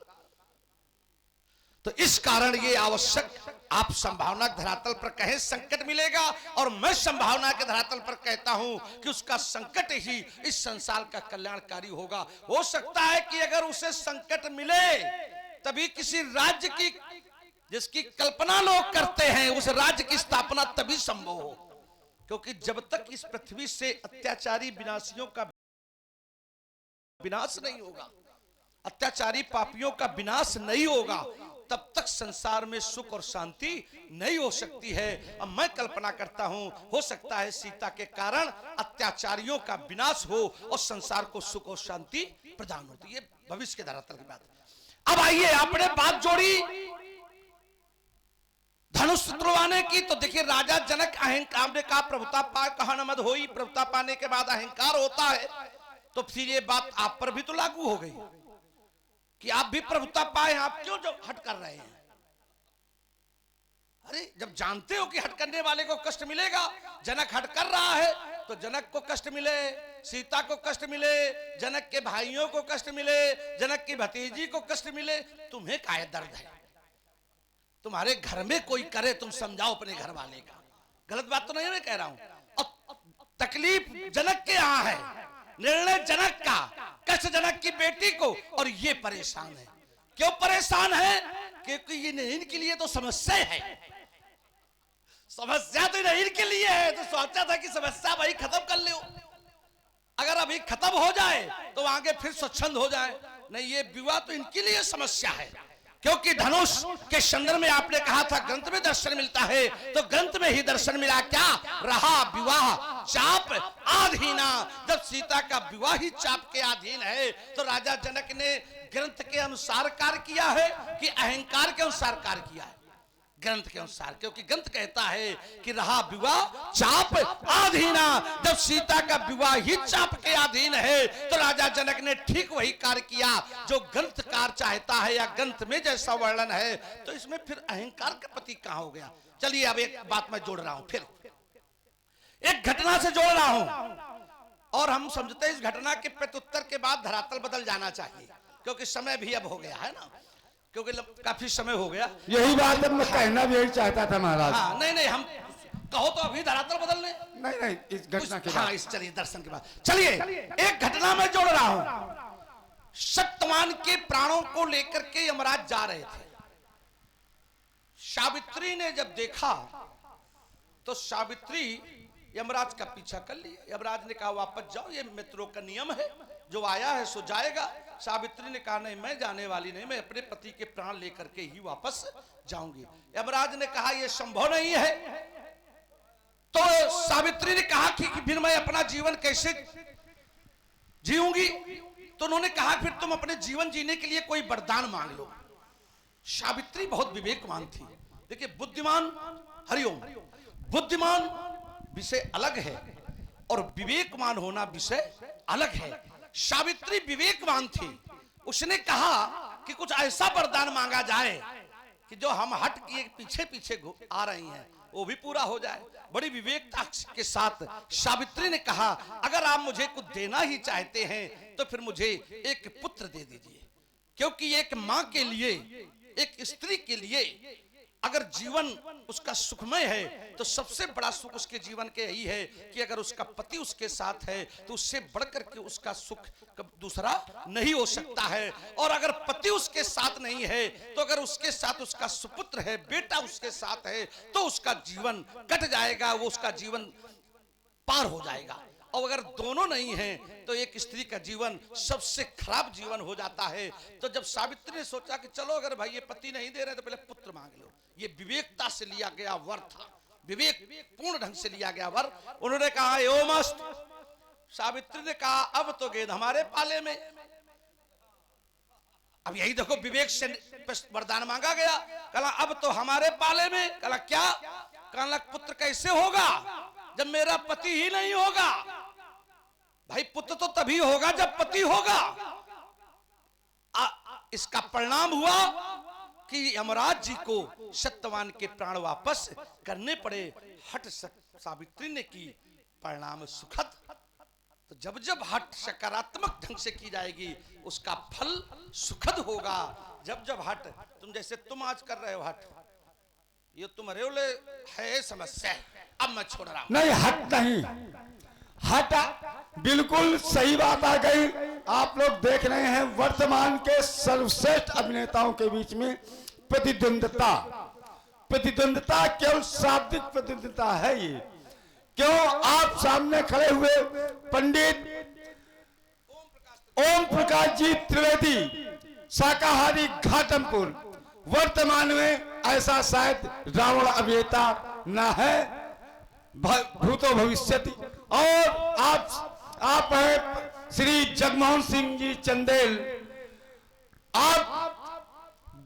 तो इस कारण ये आवश्यक, आप संभावना के धरातल पर कहें संकट मिलेगा, और मैं संभावना के धरातल पर कहता हूं कि उसका संकट ही इस संसार का कल्याणकारी होगा। हो सकता है कि अगर उसे संकट मिले तभी किसी राज्य की जिसकी कल्पना लोग करते हैं उस राज्य की स्थापना तभी संभव हो, क्योंकि जब तक इस पृथ्वी से अत्याचारी विनाशियों का विनाश नहीं होगा, अत्याचारी पापियों का विनाश नहीं होगा, तब तक संसार में सुख और शांति नहीं हो सकती है। अब मैं कल्पना करता हूं, हो सकता है सीता के कारण अत्याचारियों का विनाश हो और संसार को सुख और शांति प्रदान होती है। भविष्य के धरातल की बात। अब आइए, आपने बात जोड़ी धनुष तुड़वाने की, तो देखिए राजा जनक अहंकार ने कहा प्रभुता पाए कहा न मद होई, प्रभुता पाने के बाद अहंकार होता है, तो फिर ये बात आप पर भी तो लागू हो गई कि आप भी प्रभुता पाए, आप क्यों जो हट कर रहे हैं? अरे जब जानते हो कि हट करने वाले को कष्ट मिलेगा, जनक हट कर रहा है तो जनक को कष्ट मिले, सीता को कष्ट मिले, जनक के भाइयों को कष्ट मिले, जनक की भतीजी को कष्ट मिले, तुम्हें काहे दर्द है? तुम्हारे घर में कोई करे, तुम समझाओ अपने घर वाले का। गलत बात तो नहीं मैं कह रहा हूं। और तकलीफ जनक के यहां है, निर्णय जनक का, कष्ट जनक की बेटी को, और ये परेशान है। क्यों परेशान है? क्योंकि ये नहीं के लिए तो समस्या है, समस्या तो नहीं के लिए है, तो सोचा था कि समस्या भाई खत्म कर लो, अगर अभी खत्म हो जाए तो आगे फिर स्वच्छंद हो जाए। नहीं, ये विवाह तो इनके लिए समस्या है, क्योंकि धनुष के संदर्भ में आपने कहा था ग्रंथ में दर्शन मिलता है, तो ग्रंथ में ही दर्शन मिला क्या? रहा विवाह चाप आधीना। जब सीता का विवाह ही चाप के अधीन है तो राजा जनक ने ग्रंथ के अनुसार कार्य किया है कि अहंकार के अनुसार कार्य किया है? ग्रंथ के अनुसार, क्योंकि ग्रंथ कहता है कि रहा विवाह चाप आधीना। जब सीता का विवाह ही चाप के अधीन है तो राजा जनक ने ठीक वही कार्य किया जो ग्रंथकार चाहता है, या ग्रंथ में जैसा वर्णन है। तो इसमें फिर अहंकार का प्रतीक कहां हो गया? चलिए अब एक बात मैं जोड़ रहा हूं, फिर एक घटना से जोड़ रहा हूं, और हम समझते हैं इस घटना के प्रत्युत्तर के बाद धरातल बदल जाना चाहिए, क्योंकि समय भी अब हो गया है ना, क्योंकि काफी समय हो गया। यही बात मैं कहना भी यही चाहता था महाराज। हाँ, नहीं हम कहो तो अभी धरातल बदल ले। नहीं इस घटना के बाद, इस चलिए दर्शन के बाद चलिए एक घटना में जोड़ रहा हूं। सत्यवान के प्राणों को लेकर के यमराज जा रहे थे। सावित्री ने जब देखा तो सावित्री यमराज का पीछा कर लिया। यमराज ने कहा वापस जाओ, ये मित्रों का नियम है, जो आया है सो जाएगा। सावित्री ने कहा नहीं, मैं जाने वाली नहीं, मैं अपने पति के प्राण लेकर के ही वापस जाऊंगी। यमराज ने कहा यह संभव नहीं है। तो सावित्री ने कहा कि फिर मैं अपना जीवन कैसे जीऊंगी? तो उन्होंने कहा फिर तुम अपने जीवन जीने के लिए कोई वरदान मांग लो। सावित्री बहुत विवेकवान थी। देखिए बुद्धिमान, हरिओम, बुद्धिमान विषय अलग है और विवेकवान होना विषय अलग है। सावित्री विवेकवान थी। उसने कहा कि कुछ ऐसा वरदान मांगा जाए कि जो हम हट किए पीछे पीछे आ रही हैं वो भी पूरा हो जाए। बड़ी विवेकता के साथ सावित्री ने कहा अगर आप मुझे कुछ देना ही चाहते हैं तो फिर मुझे एक पुत्र दे दीजिए, क्योंकि एक मां के लिए, एक स्त्री के लिए अगर जीवन उसका सुखमय है तो सबसे बड़ा सुख उसके जीवन के यही है कि अगर उसका पति उसके साथ है तो उससे बढ़कर के उसका सुख दूसरा नहीं हो सकता है। और अगर पति उसके साथ नहीं है तो अगर उसके साथ उसका सुपुत्र है, बेटा उसके साथ है, तो उसका जीवन कट जाएगा, वो उसका जीवन पार हो जाएगा। और अगर दोनों नहीं हैं तो एक स्त्री का जीवन सबसे खराब जीवन हो जाता है। तो जब सावित्री ने सोचा कि चलो अगर भाई ये पति नहीं दे रहे तो पहले पुत्र मांग लो, ये विवेकता से लिया गया वर था, विवेक पूर्ण ढंग से लिया गया वर। उन्होंने कहा यो मस्त। सावित्री ने कहा अब तो गेंद हमारे पाले में। अब यही देखो विवेक से वरदान मांगा गया। कहा अब तो हमारे पाले में। कहा क्या? कहा पुत्र कैसे होगा जब मेरा पति ही नहीं होगा? भाई पुत्र तो तभी होगा जब पति होगा। इसका परिणाम हुआ कि यमराज जी को सत्यवान के प्राण वापस करने पड़े। हट सावित्री ने की, परिणाम सुखद। तो जब जब हट सकारात्मक ढंग से की जाएगी उसका फल सुखद होगा। जब जब हट, तुम जैसे तुम आज कर रहे हो हट, ये तुम रेवले है समस्या है, अब मैं छोड़ रहा हूं। नहीं हट नहीं, हट बिल्कुल सही बात आ गई। आप लोग देख रहे हैं वर्तमान के सर्वश्रेष्ठ अभिनेताओं के बीच में प्रतिद्वंदता। प्रतिद्वंदता केवल शाब्दिक प्रतिद्वंदता है ये। क्यों? आप सामने खड़े हुए पंडित ओम प्रकाश जी त्रिवेदी, शाकाहारी घाटमपुर, वर्तमान में ऐसा शायद रावण अभिनेता ना है भूतो भविष्यति। और आप हैं श्री जगमोहन सिंह जी चंदेल। आप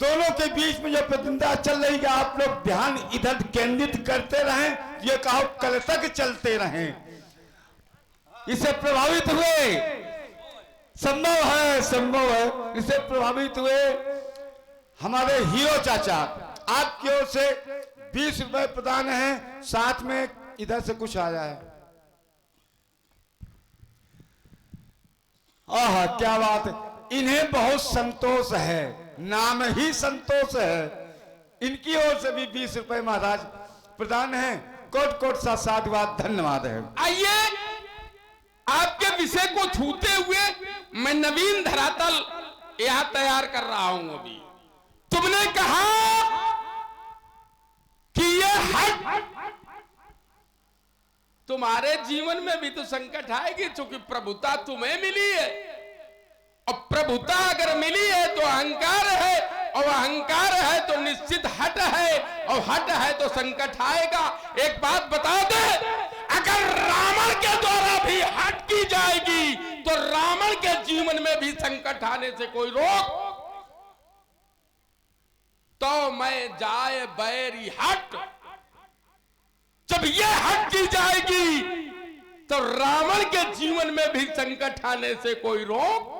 दोनों के बीच में जो प्रतिद्वंदिता चल रही है, आप लोग ध्यान इधर केंद्रित करते रहें, ये कहो कल तक चलते रहें। इससे प्रभावित हुए, संभव है इससे प्रभावित हुए हमारे हीरो चाचा, आपकी ओर से 20 रुपए प्रदान है। साथ में इधर से कुछ आ जाए। आहा क्या बात है, इन्हें बहुत संतोष है, नाम ही संतोष है। इनकी ओर से भी 20 रुपए महाराज प्रदान है। कोट कोट सा साधुवाद, धन्यवाद है। आइए आपके विषय को छूते हुए मैं नवीन धरातल यहां तैयार कर रहा हूं। अभी तुमने कहा कि ये हट तुम्हारे जीवन में भी तो संकट आएगी, क्योंकि प्रभुता तुम्हें मिली है। और प्रभुता अगर मिली है तो अहंकार है, और अहंकार है तो निश्चित हट है, और हट है तो संकट आएगा। एक बात बता दे, अगर रावण के द्वारा भी हट की जाएगी तो रावण के जीवन में भी संकट आने से कोई रोक तो मैं जाए बैरी हट। जब ये हट की जाएगी तो रावण के जीवन में भी संकट आने से कोई रोक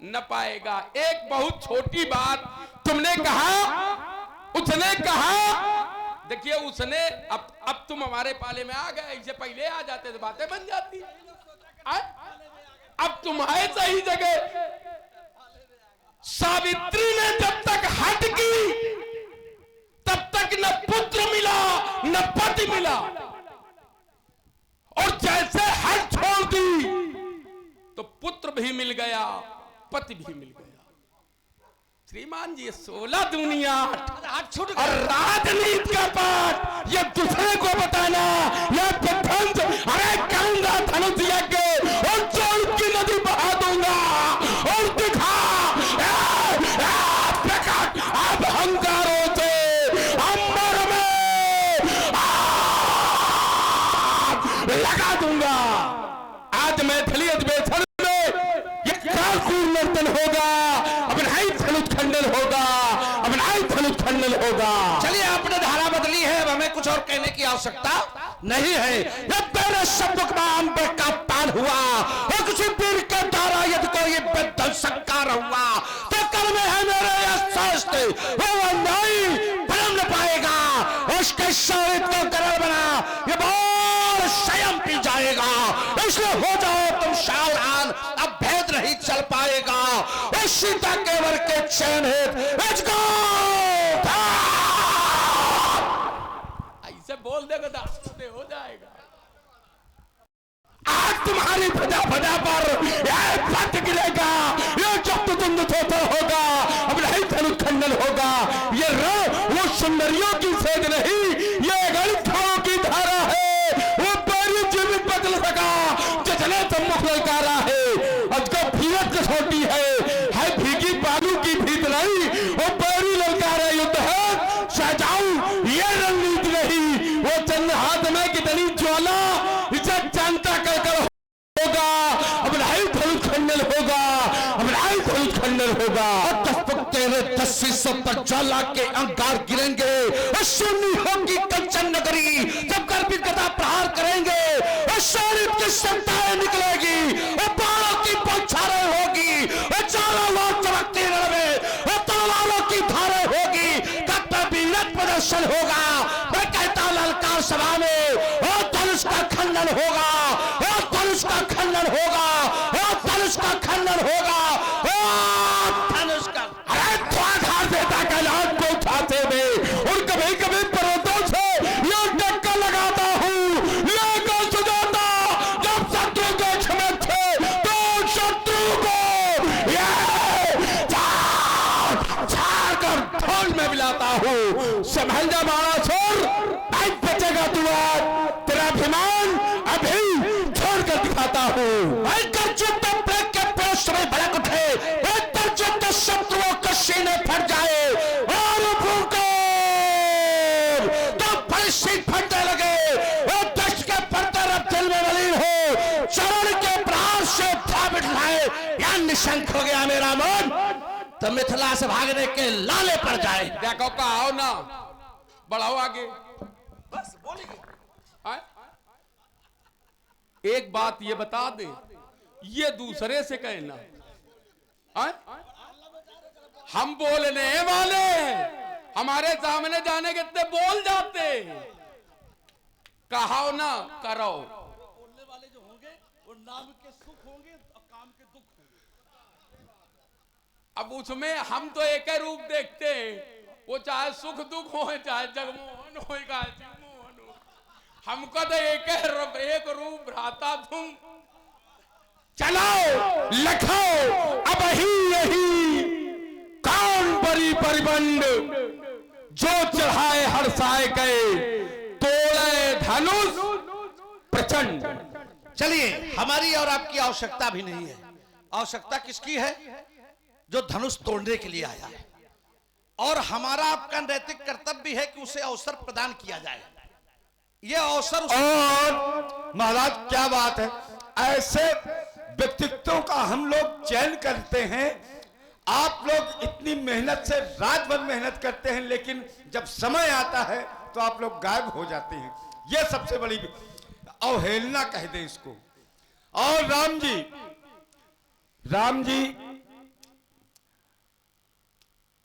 न पाएगा। एक बहुत छोटी बात तुमने कहा, उसने कहा, देखिए उसने अब तुम हमारे पाले में आ गए, इससे पहले आ जाते तो बातें बन जाती। अब तुम आए सही जगह। सावित्री ने जब तक हट की तब तक न पुत्र मिला न पति मिला, और जैसे हट छोड़ दी तो पुत्र भी मिल गया, पति भी मिल गया। श्रीमान जी 16 दुनिया और राजनीति का पाठ ये दूसरे को बताना, ये प्रपंच, अरे कहूंगा धनुष यज्ञ और चौथ की नदी बहा दूंगा और दिखा दूंगा। आज मैथिली अधिवेशन में ये कालकूट नर्तन होगा, अभिनय धनुष होगा, अभिनय धनुष होगा। चलिए, आपने धारा बदली है, अब हमें कुछ और कहने की आवश्यकता नहीं है। ये तेरे शब्द का पान हुआ और किसी पीर के द्वारा यदि कोई विध्वंसकार हुआ तो कल में है मेरे शास्त्र वो नहीं परम न पाएगा। उसके शरीर को गरल बना ये बहुत स्वयं पी जाएगा। इसलिए हो जाओ तुम सावधान, अब भेद नहीं चल पाएगा। उस सीता केवल के चैन है। ऐसे बोल देगा तो हो जाएगा। आज तुम्हारी भजा भजा पर पट गिरेगा, ये जब तुम थोथा होगा, अब नहीं धनुष खंडन होगा। ये वो सुंदरियों की सेज नहीं, ये गणितों की धारा है। वो पैरी जीवित बदल सका जचने सम्मुख ललकारा है। अजको भीरत कसौटी है भीगी बालू की भीत नहीं। वो पैरी ललकारा युद्ध है सहजाऊ, ये रणनीति नहीं। वो चंद्र हाथ में कितनी ज्वाला इसे जानता कर होगा, अब नहीं धनुष खंडन होगा, अब नहीं धनुष खंडन होगा। तेरे 10 पर ज्वाला के अंगार गिरेंगे और सुनी होगी कंचन नगरी। जब गर्भित गदा प्रहार करेंगे और शरीर की संताएं निकलेगी और बालों की बौछारें होगी और चारों ओर चमकती रणवें और तलवारों की धारें होगी। कट्टरवीरत प्रदर्शन होगा। मैं कहता हूं ललकार सभा में और धनुष का खंडन होगा, और धनुष का खंडन होगा, और धनुष का खंडन होगा, और धनुष का देता कैलाश को उठाते हुए और कभी कभी पर्वतों से ये टक्कर लगाता हूँ। लेकर सुजाता जब शत्रु के क्षमता थे तो शत्रु को छाड़ कर धौल में मिलाता हूँ। संभल जा बाणासुर, नहीं बचेगा तू आज। तेरा अभिमान अभी छोड़ कर दिखाता हूँ। भड़क उठे शत्रुओं के सीने फट जाए और तो परिस्थिति फटने लगे और दश के पड़ते रब दिल में मलिन हो चरण के प्राण से धावित लाए या निशंक हो गया मेरा मन। तो मिथिला से भागने के लाले पड़ जाए। देखो का आओ ना, बढ़ाओ आगे। बस बोलिए। एक बात ये बता दे, ये दूसरे से कहना हम बोलने वाले हमारे सामने जाने के इतने बोल जाते। कहो ना करो। बोलने वाले जो होंगे वो नाम के सुख होंगे और काम के दुख होंगे। अब उसमें हम तो एक ही रूप देखते हैं, वो चाहे सुख दुख हो चाहे जगमोहन हो चाहे जगमोहन हो, हमको तो एक रूप भ्राता तुम। चलाओ लखाओ अब ही यही कौन बड़ी परिबंड जो चढ़ाए हर्षाए गए तोड़े धनुष प्रचंड। चलिए, हमारी और आपकी आवश्यकता भी नहीं है। आवश्यकता किसकी है? जो धनुष तोड़ने के लिए आया है। और हमारा आपका नैतिक कर्तव्य भी है कि उसे अवसर प्रदान किया जाए। यह अवसर और महाराज क्या बात है, ऐसे व्यक्तित्वों का हम लोग चयन करते हैं। आप लोग इतनी मेहनत से रात भर मेहनत करते हैं, लेकिन जब समय आता है तो आप लोग गायब हो जाते हैं। यह सबसे बड़ी अवहेलना कह दें इसको। और राम जी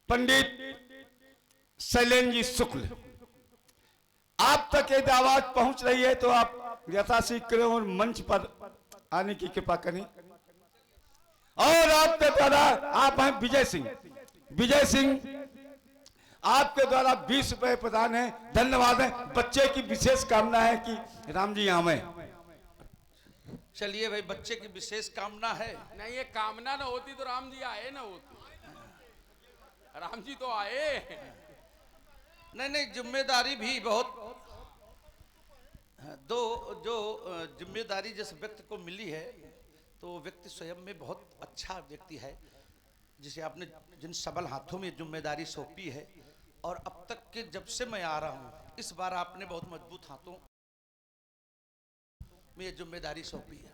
पंडित शैलेंद्र जी शुक्ल, आप तक यदि आवाज पहुंच रही है तो आप यथाशीघ्र और मंच पर आने की कृपा करें। और आपके द्वारा आप हैं विजय सिंह, आपके द्वारा 20 रुपए प्रदान है। धन्यवाद है। बच्चे की विशेष कामना है कि राम जी आवे। चलिए भाई, बच्चे की विशेष कामना है। नहीं, ये कामना ना होती तो राम जी आए ना होते। राम जी तो आए। नहीं, जिम्मेदारी भी बहुत दो जो जिम्मेदारी जिस व्यक्ति को मिली है तो व्यक्ति स्वयं में बहुत अच्छा व्यक्ति है, जिसे आपने जिन सबल हाथों में जिम्मेदारी सौंपी है। और अब तक के जब से मैं आ रहा हूं, इस बार आपने बहुत मजबूत हाथों में ये जिम्मेदारी सौंपी है।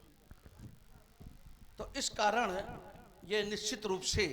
तो इस कारण ये निश्चित रूप से